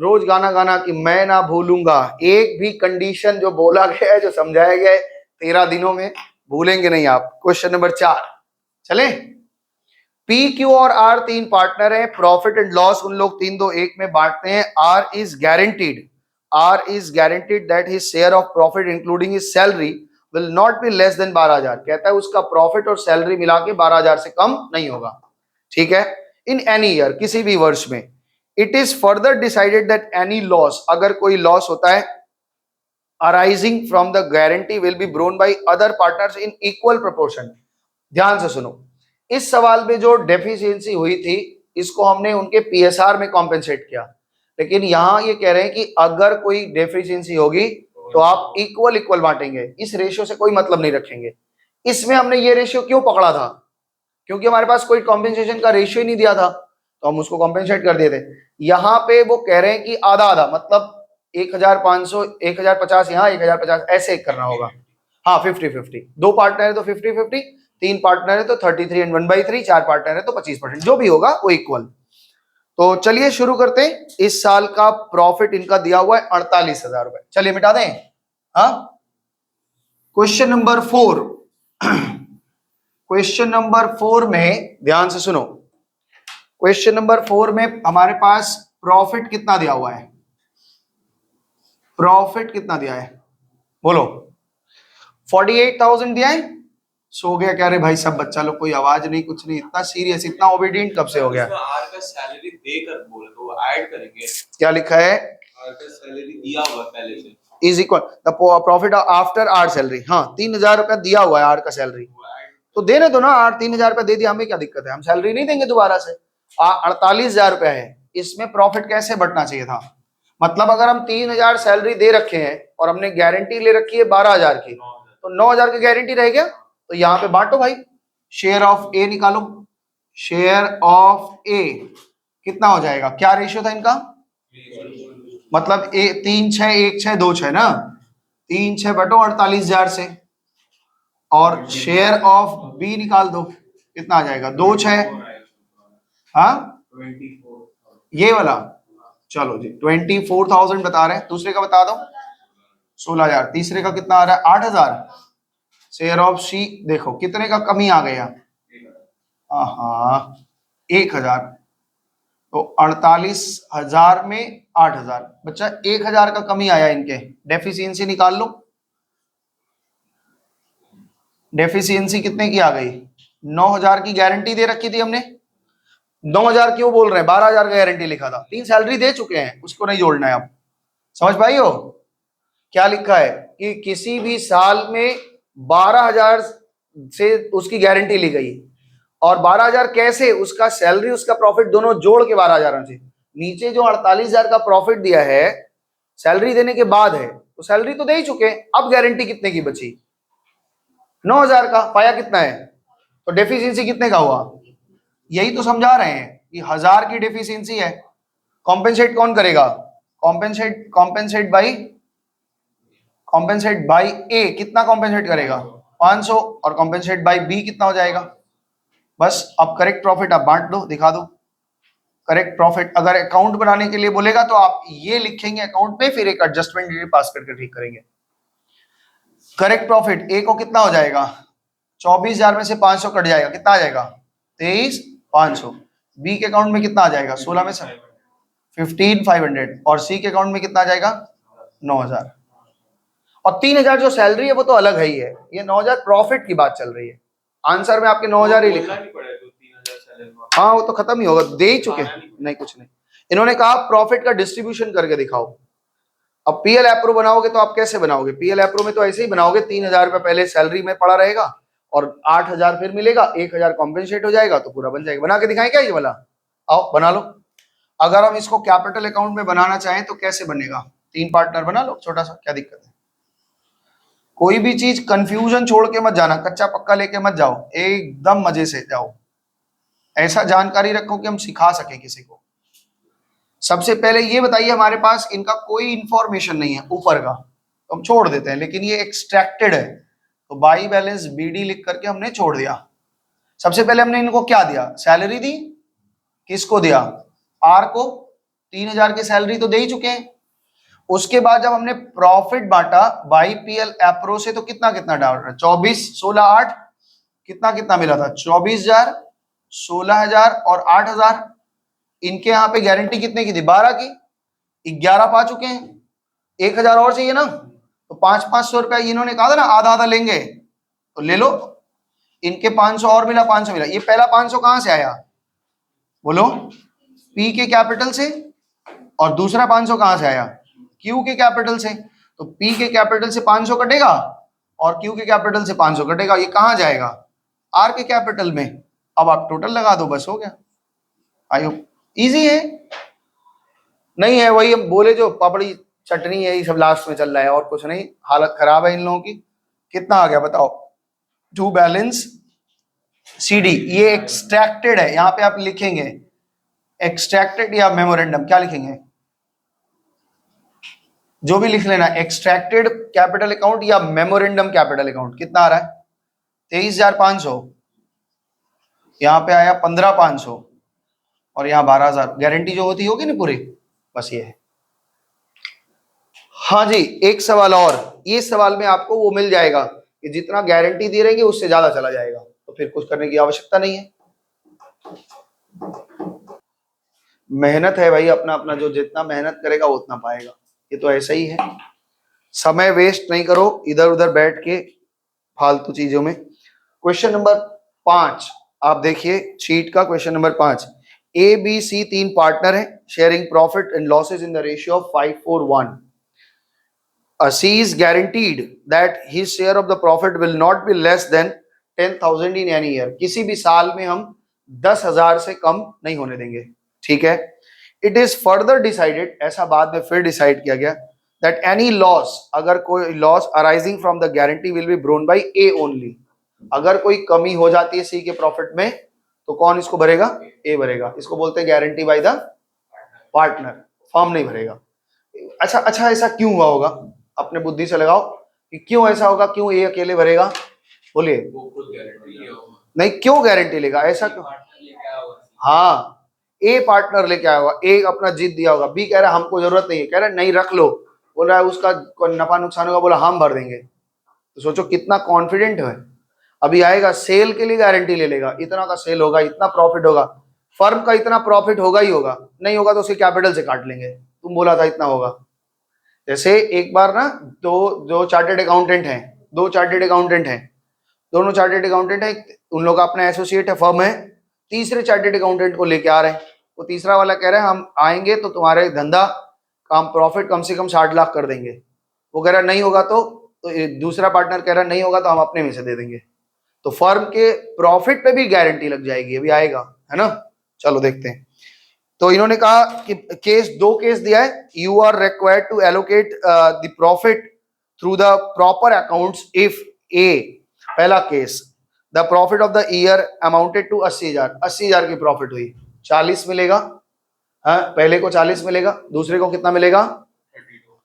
रोज गाना गाना कि मैं ना भूलूंगा, एक भी कंडीशन जो बोला गया है, जो समझाया गया है 13 दिनों में, भूलेंगे नहीं आप। क्वेश्चन नंबर 4 चले। पी क्यू और आर तीन पार्टनर हैं, प्रॉफिट एंड लॉस उन लोग 3-2-1 में बांटते हैं। R is guaranteed that his share of profit including his salary will not be less than 12,000। कहता है उसका प्रॉफिट और सैलरी मिला के 12,000 से कम नहीं होगा, ठीक है, इन एनी ईयर, किसी भी वर्ष में। It is further decided that any loss, अगर कोई लॉस होता है, arising from the guarantee will be borne by other partners in equal proportion. ध्यान से सुनो, इस सवाल में जो डेफिशिएंसी हुई थी इसको हमने उनके पीएसआर में कॉम्पेंसेट किया, लेकिन यहां ये कह रहे हैं कि अगर कोई डेफिशिएंसी होगी तो आप इक्वल बांटेंगे, इस रेशियो से कोई मतलब नहीं रखेंगे। इसमें हमने ये रेशियो क्यों पकड़ा था? क्योंकि हमारे पास कोई कॉम्पेंसेशन का रेशियो ही नहीं दिया था, तो हम उसको कॉम्पेंसेट कर दिए थे। यहां पे वो कह रहे हैं कि आधा आधा, मतलब 1,500, 1,050 यहाँ, 1,050 ऐसे करना होगा। हाँ, 50-50, 2 पार्टनर है तो 50-50, 3 पार्टनर है तो 33 and 1/3, 4 पार्टनर है तो 25%, जो भी होगा वो इक्वल। तो चलिए शुरू करते हैं। इस साल का प्रॉफिट इनका दिया हुआ है 48,000 रुपए। चलिए मिटा दें। हाँ, क्वेश्चन नंबर 4 क्वेश्चन नंबर 4 में ध्यान से सुनो। क्वेश्चन नंबर 4 में हमारे पास प्रॉफिट कितना दिया हुआ है? प्रॉफिट कितना दिया है बोलो? 48,000 दिया है। सो गया क्या रे भाई सब बच्चा लोग? कोई आवाज नहीं, कुछ नहीं, इतना सीरियस, इतना ओबीडिएंट कब से हो गया? आर का सैलरी देकर बोले तो वो ऐड करेंगे। क्या लिखा है? आर का सैलरी दिया हुआ पहले से, is equal the profit after R salary. हाँ, 3,000 रुपया दिया हुआ है आर का सैलरी, तो देने दो ना। आर 3,000 रुपया दे दिया, हमें क्या दिक्कत है? हम सैलरी नहीं देंगे दोबारा से। 48,000 रुपया है, इसमें प्रॉफिट कैसे बढ़ना चाहिए था? मतलब अगर हम 3,000 सैलरी दे रखे हैं और हमने गारंटी ले रखी है 12,000 की, तो 9,000 की गारंटी रह गया, तो यहाँ पे बांटो भाई। शेयर ऑफ ए निकालो। शेयर ऑफ ए कितना हो जाएगा? क्या रेशियो था इनका? मतलब 3-6-1-6-2-6 ना, 3-6 बटो 48,000 से, और शेयर ऑफ बी निकाल दो, कितना आ जाएगा? 2-6। हाँ, ये वाला, चलो जी 24,000 बता रहे हैं। दूसरे का बता दो 16,000। तीसरे का कितना आ रहा है? 8,000। शेयर ऑफ सी देखो कितने का कमी आ गया? हाँ, 1,000। तो 48,000 में 8,000, बच्चा 1,000 का कमी आया इनके। डेफिशिएंसी निकाल लो। डेफिशिएंसी कितने की आ गई? 9,000 की गारंटी दे रखी थी हमने। 9,000 क्यों बोल रहे हैं? 12,000 का गारंटी लिखा था, 3 सैलरी दे चुके हैं, उसको नहीं जोड़ना है। अब समझ पाई हो क्या लिखा है? कि किसी भी साल में 12,000 से उसकी गारंटी ली गई, और 12,000 कैसे? उसका सैलरी उसका प्रॉफिट दोनों जोड़ के 12,000 से। नीचे जो 48,000 का प्रॉफिट दिया है सैलरी देने के बाद है, तो सैलरी तो दे ही चुके हैं, अब गारंटी कितने की बची? 9,000 का। पाया कितना है? तो डेफिशिएंसी कितने का हुआ? यही तो समझा रहे हैं कि 1,000 की डेफिशिएंसी है। कॉम्पेंसेट कौन करेगा? कॉम्पेंसेट बाई ए। कितना कॉम्पेंसेट करेगा? 500। और कॉम्पेंसेट बाई बी कितना हो जाएगा? बस अब करेक्ट प्रॉफिट आप बांट दो, दिखा दो करेक्ट प्रॉफिट। अगर अकाउंट बनाने के लिए बोलेगा तो आप ये लिखेंगे अकाउंट पे, फिर एक एडजस्टमेंट पास करके ठीक करेंगे। करेक्ट प्रॉफिट ए को कितना हो जाएगा? 24,000 में से 500 कट जाएगा, कितना आ जाएगा? 23,500। बी के अकाउंट में कितना आ जाएगा? 16 में से 15,500। और सी के अकाउंट में कितना आ जाएगा? 9,000। और 3,000 जो सैलरी है वो तो अलग है ही है, ये 9,000 प्रॉफिट की बात चल रही है। आंसर में आपके 9,000 ही लिखा। हाँ, वो तो खत्म ही होगा, दे ही चुके। नहीं, कुछ नहीं। इन्होंने कहा प्रॉफिट का डिस्ट्रीब्यूशन करके दिखाओ। अब पीएल एप्रो बनाओगे तो आप कैसे बनाओगे? पीएल एप्रो में तो ऐसे ही बनाओगे, 3,000 रुपए पहले सैलरी में पड़ा रहेगा और 8,000 फिर मिलेगा, 1,000 कॉम्पेंसेट हो जाएगा, तो पूरा बन जाएगा। बना के दिखाएं क्या ये वाला? आओ बना लो। अगर हम इसको कैपिटल अकाउंट में बनाना चाहें तो कैसे बनेगा? 3 पार्टनर बना लो, छोटा सा, क्या दिक्कत है? कोई भी चीज कंफ्यूजन छोड़ के मत जाना, कच्चा पक्का लेके मत जाओ, एकदम मजे से जाओ। ऐसा जानकारी रखो कि हम सिखा सके किसी को। सबसे पहले ये बताइए, हमारे पास इनका कोई इंफॉर्मेशन नहीं है ऊपर का, तो हम छोड़ देते हैं, लेकिन ये एक्सट्रैक्टेड है तो बाई बैलेंस बीडी लिख करके हमने छोड़ दिया। सबसे पहले हमने इनको क्या दिया? सैलरी दी। किसको दिया? आर को। 3,000 की सैलरी तो दे ही चुके हैं। उसके बाद जब हमने प्रॉफिट बांटा बाई पीएल एप्रो से तो कितना कितना डाल रहा है, 24, 16, 8, कितना कितना मिला था, 24,000, 16,000 और 8,000। इनके यहाँ पे गारंटी कितने की थी, 12 की, 11 पा चुके हैं, 1,000 और चाहिए ना, तो 500 रुपया इन्होंने कहा था ना आधा आधा लेंगे, तो ले लो। इनके 500 और मिला, 500 मिला। ये पहला 500 कहां से आया बोलो, पी के कैपिटल से, और दूसरा 500 कहां से आया, क्यू के कैपिटल से। तो पी के कैपिटल से 500 कटेगा और क्यू के कैपिटल से 500 कटेगा, ये कहां जाएगा, आर के कैपिटल में। अब आप टोटल लगा दो, बस हो गया। आई होप इजी है, नहीं है वही हम बोले जो पापड़ी चटनी है, ये सब लास्ट में चल रहा है और कुछ नहीं। हालत खराब है इन लोगों की। कितना आ गया बताओ, टू बैलेंस सीडी, ये एक्सट्रैक्टेड है, यहां पे आप लिखेंगे एक्सट्रैक्टेड या मेमोरेंडम, क्या लिखेंगे जो भी लिख लेना, एक्सट्रैक्टेड कैपिटल अकाउंट या मेमोरेंडम कैपिटल अकाउंट। कितना आ रहा है, 23,500, यहां पे आया 15,500 और यहां 12,000। गारंटी जो होती होगी ना पूरी, बस ये है। हाँ जी, एक सवाल और, ये सवाल में आपको वो मिल जाएगा कि जितना गारंटी दे रहेंगे उससे ज्यादा चला जाएगा, तो फिर कुछ करने की आवश्यकता नहीं है। मेहनत है भाई, अपना अपना, जो जितना मेहनत करेगा वो उतना पाएगा, ये तो ऐसा ही है। समय वेस्ट नहीं करो इधर उधर बैठ के फालतू चीजों में। क्वेश्चन नंबर 5 आप देखिए, शीट का question number 5। A B C 3 partner हैं, sharing profit and losses in the ratio of 5:1। C is guaranteed that his share of the profit will not be less than 10,000 in any year। किसी भी साल में हम 10,000 से कम नहीं होने देंगे, ठीक है। It is further decided, ऐसा बाद में फिर डिसाइड किया गया, that any loss, अगर कोई loss arising from the guarantee will be borne by A only। अगर कोई कमी हो जाती है C के प्रॉफिट में तो कौन इसको भरेगा, A भरेगा। इसको बोलते हैं guarantee by the partner, firm नहीं भरेगा। अच्छा ऐसा क्यों हुआ होगा, अपने बुद्धि से लगाओ कि क्यों ऐसा होगा, क्यों ए अकेले भरेगा, बोलिए। नहीं, क्यों गारंटी लेगा, ऐसा क्यों, हाँ ए पार्टनर लेके आया होगा, ए अपना जीत दिया होगा, बी कह रहा है हमको जरूरत नहीं है, कह रहा है नहीं रख लो, बोल रहा है उसका नफा नुकसान होगा, बोला हम भर देंगे। तो सोचो कितना कॉन्फिडेंट है। अभी आएगा सेल के लिए गारंटी ले लेगा, इतना का सेल होगा, इतना प्रॉफिट होगा, फर्म का इतना प्रॉफिट होगा ही होगा, नहीं होगा तो उसके कैपिटल से काट लेंगे, तुम बोला था इतना होगा। जैसे एक बार ना दो चार्टेड अकाउंटेंट हैं, दोनों चार्टेड अकाउंटेंट हैं, उन लोग का अपना एसोसिएट है, फर्म है, तीसरे चार्टेड अकाउंटेंट को लेके आ रहे हैं। वो तीसरा वाला कह रहा है हम आएंगे तो तुम्हारे धंधा काम प्रॉफिट कम से कम 60 लाख कर देंगे। वो कह रहा नहीं होगा तो दूसरा पार्टनर कह रहा नहीं होगा तो हम अपने में से दे देंगे। तो फर्म के प्रॉफिट पे भी गारंटी लग जाएगी, अभी आएगा, है ना। चलो देखते हैं। तो इन्होंने कहा कि दो केस दिया है, you are required to allocate the profit through the proper accounts if A, पहला case, the profit of the year amounted to 80,000, 80,000 की प्रॉफिट हुई, 40 मिलेगा, हाँ पहले को 40 मिलेगा, दूसरे को कितना मिलेगा, 32।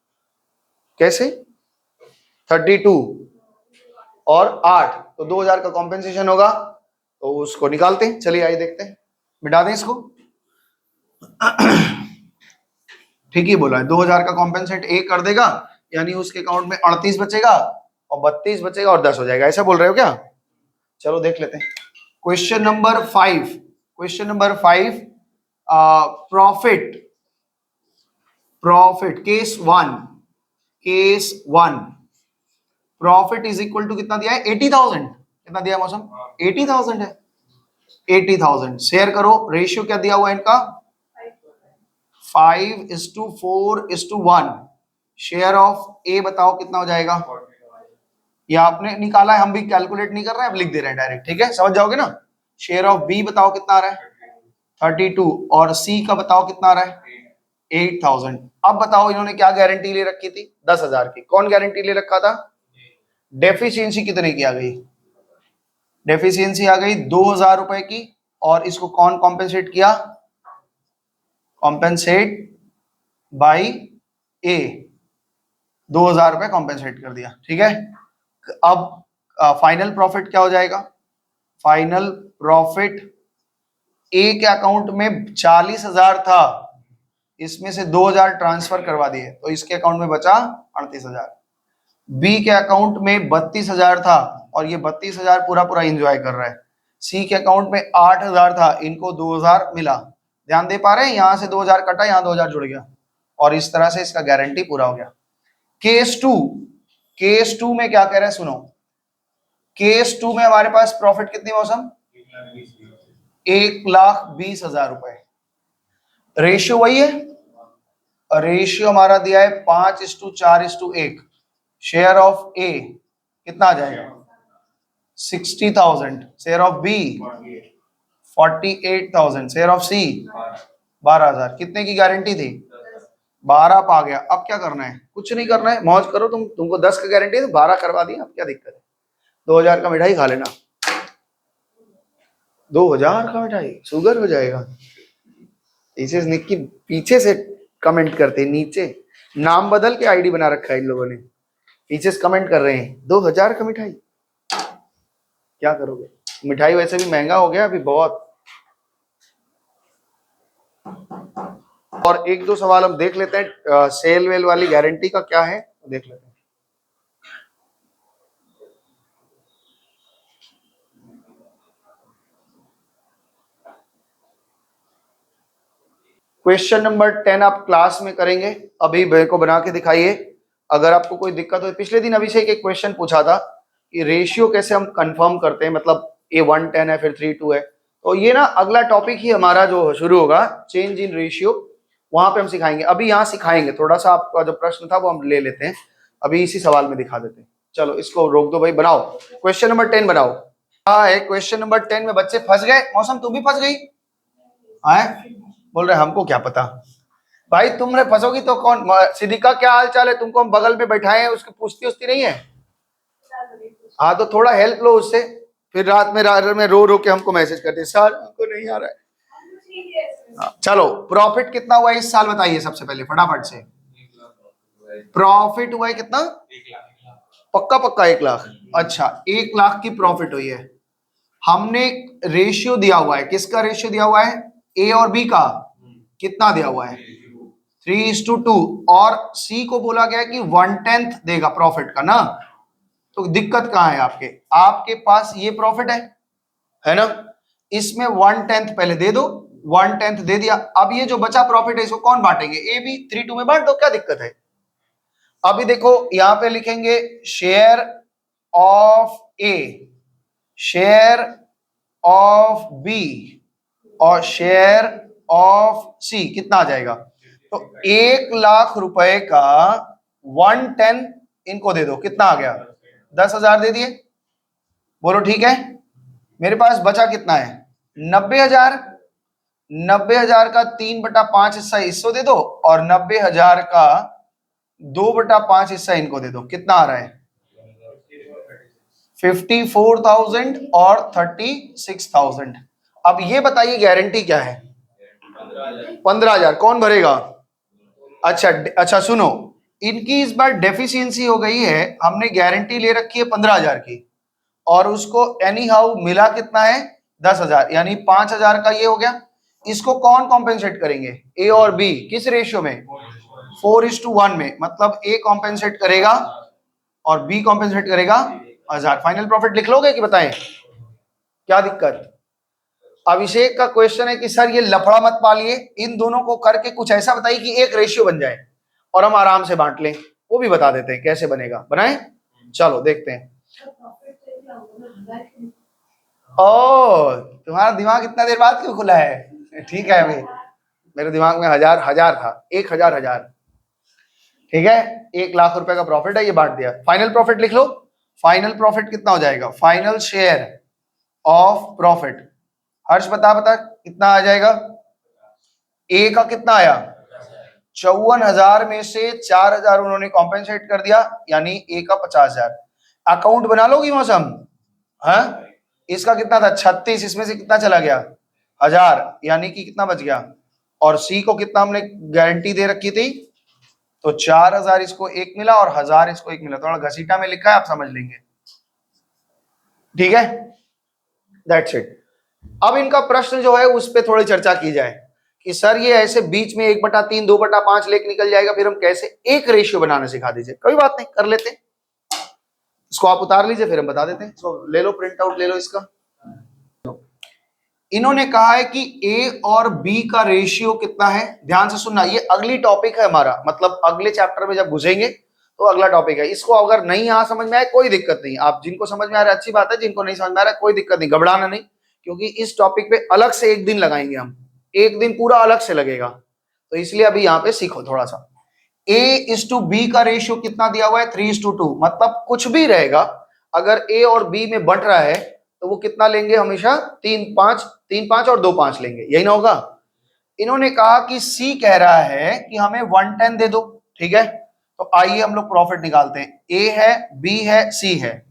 कैसे 32 और 8, तो 2,000 का कॉम्पेंसेशन होगा, तो उसको निकालते हैं। चलिए आइए देखते हैं, मिटा दें इसको। ठीक ही बोला है, 2,000 का कॉम्पेंसेट ए कर देगा, यानी उसके अकाउंट में 38 बचेगा और 32 बचेगा और 10 हो जाएगा, ऐसा बोल रहे हो क्या। चलो देख लेते हैं। Question number 5, profit case 1 profit is equal to कितना दिया है, 80,000। कितना दिया मौसम, 80,000 है, 80,000 शेयर करो। रेशियो क्या दिया हुआ है इनका, 5:4:1। शेयर ऑफ ए बताओ कितना हो जाएगा, या आपने निकाला है, हम भी कैलकुलेट नहीं कर रहे हैं, अब लिख दे रहे हैं डायरेक्ट, ठीक है, समझ जाओगे ना। शेयर ऑफ बी बताओ कितना आ रहा है, 32, और सी का बताओ कितना आ रहा है, 8,000। अब बताओ इन्होंने क्या गारंटी ले रखी थी, 10,000 की। कौन गारंटी ले रखा था, डेफिशिएंसी कितने की आ गई, डेफिशिएंसी आ गई 2,000 रुपए की, और इसको कौन कॉम्पेंसेट किया, कॉम्पेंसेट बाई ए, 2,000 रुपए कॉम्पेंसेट कर दिया, ठीक है। अब फाइनल प्रॉफिट क्या हो जाएगा, फाइनल प्रॉफिट ए के अकाउंट में 40,000 था, इसमें से 2000 ट्रांसफर करवा दिए तो इसके अकाउंट में बचा 38,000। बी के अकाउंट में 32,000 था और ये 32,000 पूरा पूरा एंजॉय कर रहा है। सी के अकाउंट में 8,000 था, इनको 2,000 मिला। ध्यान दे पा रहे हैं, यहां से 2,000 कटा, यहां 2,000 जुड़ गया और इस तरह से इसका गारंटी पूरा हो गया। केस टू में क्या कह रहे हैं सुनो। केस टू में हमारे पास प्रॉफिट कितनी मौसम, 1,20,000 रुपए। रेशियो वही है, रेशियो हमारा दिया है 5:4:1। शेयर ऑफ ए कितना आ जाएगा 60,000, share of B 48,000, share of C 12,000। कितने की गारंटी थी, 12 पा गया। अब क्या करना है, कुछ नहीं करना है, मौज करो। तुमको 10 का गारंटी है तो 12 करवा दिया, अब क्या दिक्कत है। 2,000 का मिठाई खा लेना, 2,000 का मिठाई शुगर हो जाएगा। निक्की पीछे से कमेंट करते, नीचे नाम बदल के आईडी बना रखा है इन लोगों ने, पीछे से कमेंट कर रहे हैं 2,000 का मिठाई। क्या करोगे, मिठाई वैसे भी महंगा हो गया अभी बहुत। और एक दो सवाल हम देख लेते हैं, सेल वेल वाली गारंटी का क्या है देख लेते हैं। क्वेश्चन नंबर 10 आप क्लास में करेंगे, अभी मेरे को बना के दिखाइए। अगर आपको कोई दिक्कत हो, पिछले दिन अभिषेक एक क्वेश्चन पूछा था कि रेशियो कैसे हम कंफर्म करते हैं, मतलब ये 1:10 है फिर 3:2 है। तो ये ना अगला टॉपिक ही हमारा जो शुरू होगा, चेंज इन रेशियो, वहां पे हम सिखाएंगे। अभी यहाँ सिखाएंगे, थोड़ा सा आपका जो प्रश्न था वो हम ले लेते हैं, अभी इसी सवाल में दिखा देते हैं। चलो इसको रोक दो भाई, बनाओ क्वेश्चन नंबर 10 बनाओ। हाँ, क्वेश्चन नंबर 10 में बच्चे फंस गए। मौसम तुम भी फंस गई, आए बोल रहे हमको क्या पता। भाई तुमने फंसोगी तो कौन, सिद्दीका क्या हाल चाल है, तुमको हम बगल में बैठाए हैं, उसकी पूछती उछती नहीं है। हाँ तो थोड़ा हेल्प लो उससे, फिर रात में रो रो के हमको मैसेज करते सर हमको नहीं आ रहा है। चलो प्रॉफिट कितना हुआ है इस साल बताइए सबसे पहले फटाफट से। प्रॉफिट हुआ है कितना, पक्का पक्का 1 लाख। अच्छा 1 लाख की प्रॉफिट हुई है। हमने रेशियो दिया हुआ है, किसका रेशियो दिया हुआ है, ए और बी का। कितना दिया हुआ है 3:2 और सी को बोला गया कि 1/10 देगा प्रॉफिट का ना। तो दिक्कत कहां है, आपके पास ये प्रॉफिट है ना, इसमें 1/10 पहले दे दो, 1/10 दे दिया। अब ये जो बचा प्रॉफिट है इसको कौन बांटेंगे, ए बी 3:2 में बांट दो, क्या दिक्कत है। अभी देखो यहां पे लिखेंगे share of A, share of B और शेयर ऑफ सी कितना आ जाएगा। तो 1 लाख रुपए का 1/10 इनको दे दो, कितना आ गया 10,000 दे दिए। बोलो ठीक है। मेरे पास बचा कितना है 90,000। 90,000 का 3/5 हिस्सा इसको दे दो और 90,000 का 2/5 हिस्सा इनको दे दो। कितना आ रहा है 54,000 और 36,000। अब ये बताइए गारंटी क्या है 15,000। कौन भरेगा, अच्छा सुनो, इनकी इस बार डेफिशिएंसी हो गई है, हमने गारंटी ले रखी है 15,000 की और उसको एनी हाउ मिला कितना है 10,000, यानी 5,000 का ये हो गया। इसको कौन कॉम्पेंसेट करेंगे, ए और बी, किस रेशियो में 4:1 में, मतलब ए कॉम्पेंसेट करेगा और बी कॉम्पेंसेट करेगा 1,000। फाइनल प्रॉफिट लिख लोगे कि बताएं, क्या दिक्कत। अभिषेक का क्वेश्चन है कि सर ये लफड़ा मत पालिए, इन दोनों को करके कुछ ऐसा बताइए कि एक रेशियो बन जाए और हम आराम से बांट लें। वो भी बता देते हैं कैसे बनेगा, बनाएं। चलो देखते हैं। ओ तुम्हारा दिमाग इतना देर बाद क्यों खुला है, ठीक है। अभी मेरे दिमाग में हजार था, 1,000 ठीक है। 1 लाख रुपए का प्रॉफिट है, ये बांट दिया। फाइनल प्रॉफिट लिख लो। फाइनल प्रॉफिट कितना हो जाएगा, फाइनल शेयर ऑफ प्रॉफिट। हर्ष बता कितना आ जाएगा, ए का कितना आया 54,000 में से 4,000 उन्होंने कॉम्पेंसेट कर दिया, यानी ए का 50,000। अकाउंट बना लोगी मौसम, हाँ इसका कितना था 36, इसमें से कितना चला गया 1,000, यानी कि कितना बच गया। और सी को कितना हमने गारंटी दे रखी थी, तो 4,000 इसको एक मिला और 1,000 इसको एक मिला। थोड़ा घसीटा में लिखा है, आप समझ लेंगे, ठीक है। That's it. अब इनका प्रश्न जो है उस पर थोड़ी चर्चा की जाए कि सर ये ऐसे बीच में 1/3 2/5 लेके निकल जाएगा, फिर हम कैसे एक रेशियो बनाना सिखा दीजिए। कोई बात नहीं, कर लेते हैं इसको, आप उतार लीजिए फिर हम बता देते हैं। तो ले लो प्रिंट आउट ले लो इसका। इन्होंने कहा है कि ए और बी का रेशियो कितना है, ध्यान से सुनना, ये अगली टॉपिक है हमारा, मतलब अगले चैप्टर में जब घुसेंगे तो अगला टॉपिक है। इसको अगर नहीं यहां समझ में आए कोई दिक्कत नहीं, आप जिनको समझ में आ रहा है अच्छी बात है, जिनको नहीं समझ में आ रहा है कोई दिक्कत नहीं, घबराना नहीं, क्योंकि इस टॉपिक पे अलग से एक दिन लगाएंगे हम, एक दिन पूरा अलग से लगेगा। तो इसलिए अभी यहाँ पे सीखो थोड़ा सा। A/B का रेशियो कितना दिया हुआ है, 3:2, मतलब कुछ भी रहेगा अगर A और B में बंट रहा है तो वो कितना लेंगे, हमेशा 3/5 और 2/5 लेंगे, यही ना होगा। इन्होंने कहा कि C कह रहा है कि हमें 110 दे दो, ठीक है। तो आइए हम लोग प्रॉफिट निकालते हैं। A है, B है, C है।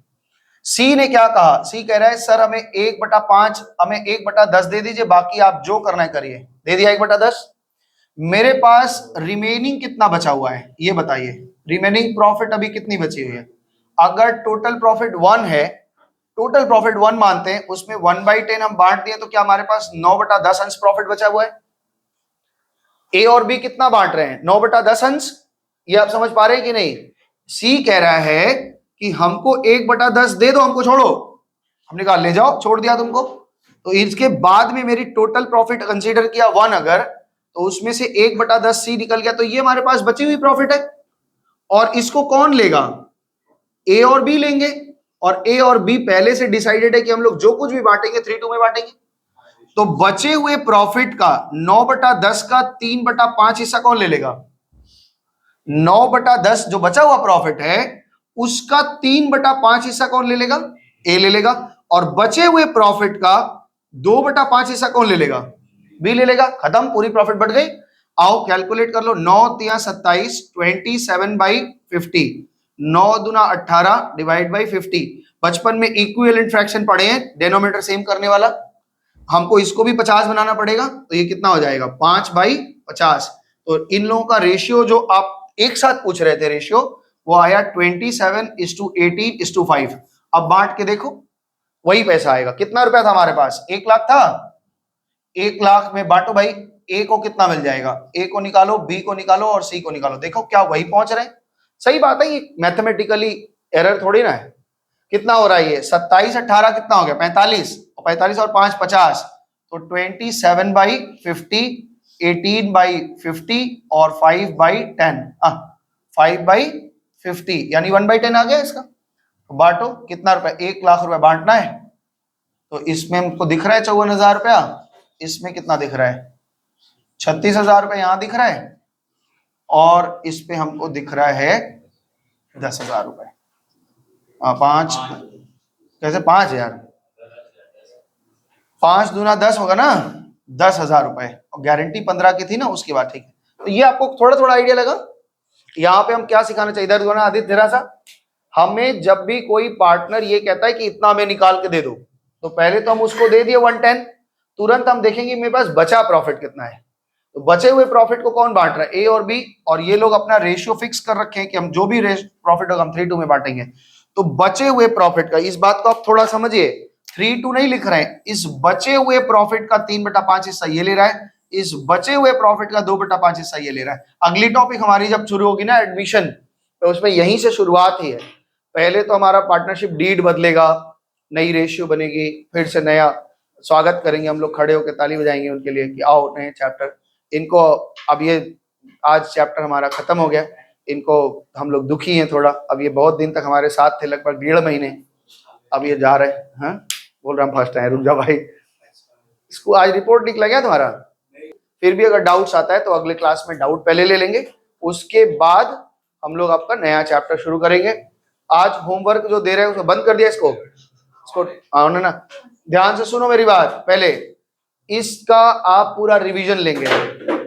C ने क्या कहा, C कह रहा है सर हमें 1/5, हमें 1/10 दे दीजिए, बाकी आप जो करना है करिए। दे दिया 1/10। मेरे पास रिमेनिंग कितना बचा हुआ है ये बताइए, रिमेनिंग प्रॉफिट अभी कितनी बची हुई है। अगर टोटल प्रॉफिट 1 है, टोटल प्रॉफिट 1 मानते हैं, उसमें 1/10 हम बांट दिए तो क्या हमारे पास 9/10 अंश प्रॉफिट बचा हुआ है। ए और बी कितना बांट रहे हैं, 9/10 अंश, ये आप समझ पा रहे हैं कि नहीं। सी कह रहा है कि हमको 1/10 दे दो, हमको छोड़ो। हमने कहा ले जाओ, छोड़ दिया तुमको। तो इसके बाद में मेरी टोटल प्रॉफिट कंसीडर किया 1 अगर, तो उसमें से 1/10 सी निकल गया, तो ये हमारे पास बची हुई प्रॉफिट है। और इसको कौन लेगा, ए और बी लेंगे। और ए और बी पहले से डिसाइडेड है कि हम लोग जो कुछ भी बांटेंगे 3/2 में बांटेंगे। तो बचे हुए प्रॉफिट का 9/10 का 3/5 हिस्सा कौन ले लेगा, 9/10 जो बचा हुआ प्रॉफिट है उसका 3/5 हिस्सा कौन ले लेगा, ए ले लेगा। और बचे हुए प्रॉफिट का 2/5 हिस्सा कौन ले लेगा, बी ले लेगा। खत्म, पूरी प्रॉफिट बढ़ गई। आओ कैलकुलेट कर लो, 9×3 = 27, 27/50, 9×2 = 18 डिवाइड बाई 50। बचपन में इक्विवेलेंट फ्रैक्शन पढ़े हैं, डेनोमिनेटर सेम करने वाला, हमको इसको भी 50 बनाना पड़ेगा, तो ये कितना हो जाएगा 5/50। तो इन लोगों का रेशियो जो आप एक साथ पूछ रहे थे रेशियो, वो आया 27:18:5। अब बांट के देखो, वही पैसा आएगा। कितना रुपया था हमारे पास, 1 लाख था। 1 लाख में बांटो भाई, ए को कितना मिल जाएगा, ए को निकालो, बी को निकालो और सी को निकालो, देखो क्या वही पहुंच रहे हैं। सही बात है, ये मैथमेटिकली एरर थोड़ी ना है। कितना हो रहा है ये, 27/18 कितना हो गया 45, और 45 और 5 50, तो 27/50, 18/50 और 5/10, 5/50 यानी 1/10 आ गया इसका। तो बांटो, कितना रुपया, 1 लाख रुपया बांटना है। तो इसमें हमको दिख रहा है 54,000 रुपया, इसमें कितना दिख रहा है 36,000 रुपया यहां दिख रहा है, और इस पे हमको दिख रहा है 10,000 रुपए। 5 कैसे 5 यार, 5 दूना 10 होगा ना, 10,000 रुपए, और गारंटी 15 की थी ना उसके बाद, ठीक है। तो ये आपको थोड़ा थोड़ा आइडिया लगा। यहाँ पे हम क्या सिखाना चाहिए, इधर दोनों आदित्य जरा सा, हमें जब भी कोई पार्टनर ये कहता है कि इतना हमें निकाल के दे दो, तो पहले तो हम उसको दे दिए 110, तुरंत हम देखेंगे मेरे पास बचा प्रॉफिट कितना है। तो बचे हुए प्रॉफिट को कौन बांट रहा है, ए और बी, और ये लोग अपना रेशियो फिक्स कर रखे हैं कि हम जो भी प्रॉफिट होगा हम 3:2 में बांटेंगे। तो बचे हुए प्रॉफिट का, इस बात को आप थोड़ा समझिए, 3:2 नहीं लिख रहे हैं, इस बचे हुए प्रॉफिट का 3/5 हिस्सा ये ले रहा है, इस बचे हुए प्रॉफिट का 2/5 हिस्सा ये ले रहा है। अगली टॉपिक हमारी जब शुरू होगी ना एडमिशन, तो उसमें यहीं से शुरुआत ही है। पहले तो हमारा पार्टनरशिप डीड बदलेगा, नई रेशियो बनेगी, फिर से नया स्वागत करेंगे हम लोग, खड़े होकर ताली बजाएंगे उनके लिए कि आओ नए चैप्टर। इनको अब ये आज चैप्टर हमारा खत्म हो गया, इनको हम लोग दुखी हैं थोड़ा, अब ये बहुत दिन तक हमारे साथ थे, लगभग 1.5 महीने, अब ये जा रहे हैं। हाँ बोल रहा हूँ फर्स्ट है, रुक जा भाई, इसको आज रिपोर्ट निकला गया तुम्हारा। फिर भी अगर डाउट्स आता है तो अगले क्लास में डाउट पहले ले लेंगे, उसके बाद हम लोग आपका नया चैप्टर शुरू करेंगे। आज होमवर्क जो दे रहे हैं उसको बंद कर दिया, इसको आओ ना, ध्यान से सुनो मेरी बात। पहले इसका आप पूरा रिवीजन लेंगे।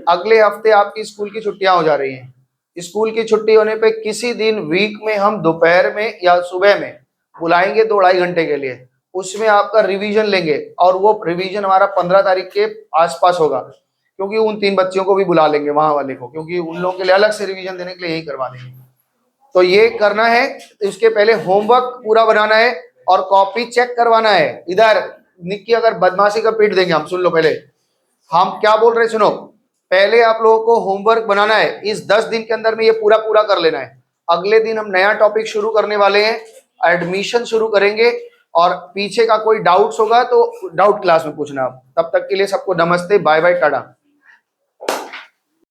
अगले हफ्ते आपकी स्कूल की छुट्टियां हो जा रही हैं, स्कूल की छुट्टी होने पे किसी दिन वीक में हम दोपहर में या सुबह में बुलाएंगे 2-2.5 घंटे के लिए, उसमें आपका रिवीजन लेंगे। और वो रिवीजन हमारा 15 तारीख के आसपास होगा, क्योंकि उन 3 बच्चों को भी बुला लेंगे वहां वाले को, क्योंकि उन लोगों के लिए अलग से रिवीजन देने के लिए यही करवा देंगे। तो ये करना है, इसके पहले होमवर्क पूरा बनाना है और कॉपी चेक करवाना है। इधर निक्की अगर बदमाशी का पीट देंगे हम, सुन लो पहले हम क्या बोल रहे, सुनो, पहले आप लोगों को होमवर्क बनाना है, इस 10 दिन के अंदर में ये पूरा पूरा कर लेना है। अगले दिन हम नया टॉपिक शुरू करने वाले हैं, एडमिशन शुरू करेंगे, और पीछे का कोई डाउट्स होगा तो डाउट क्लास में पूछना। तब तक के लिए सबको नमस्ते, बाय बाय, टाटा।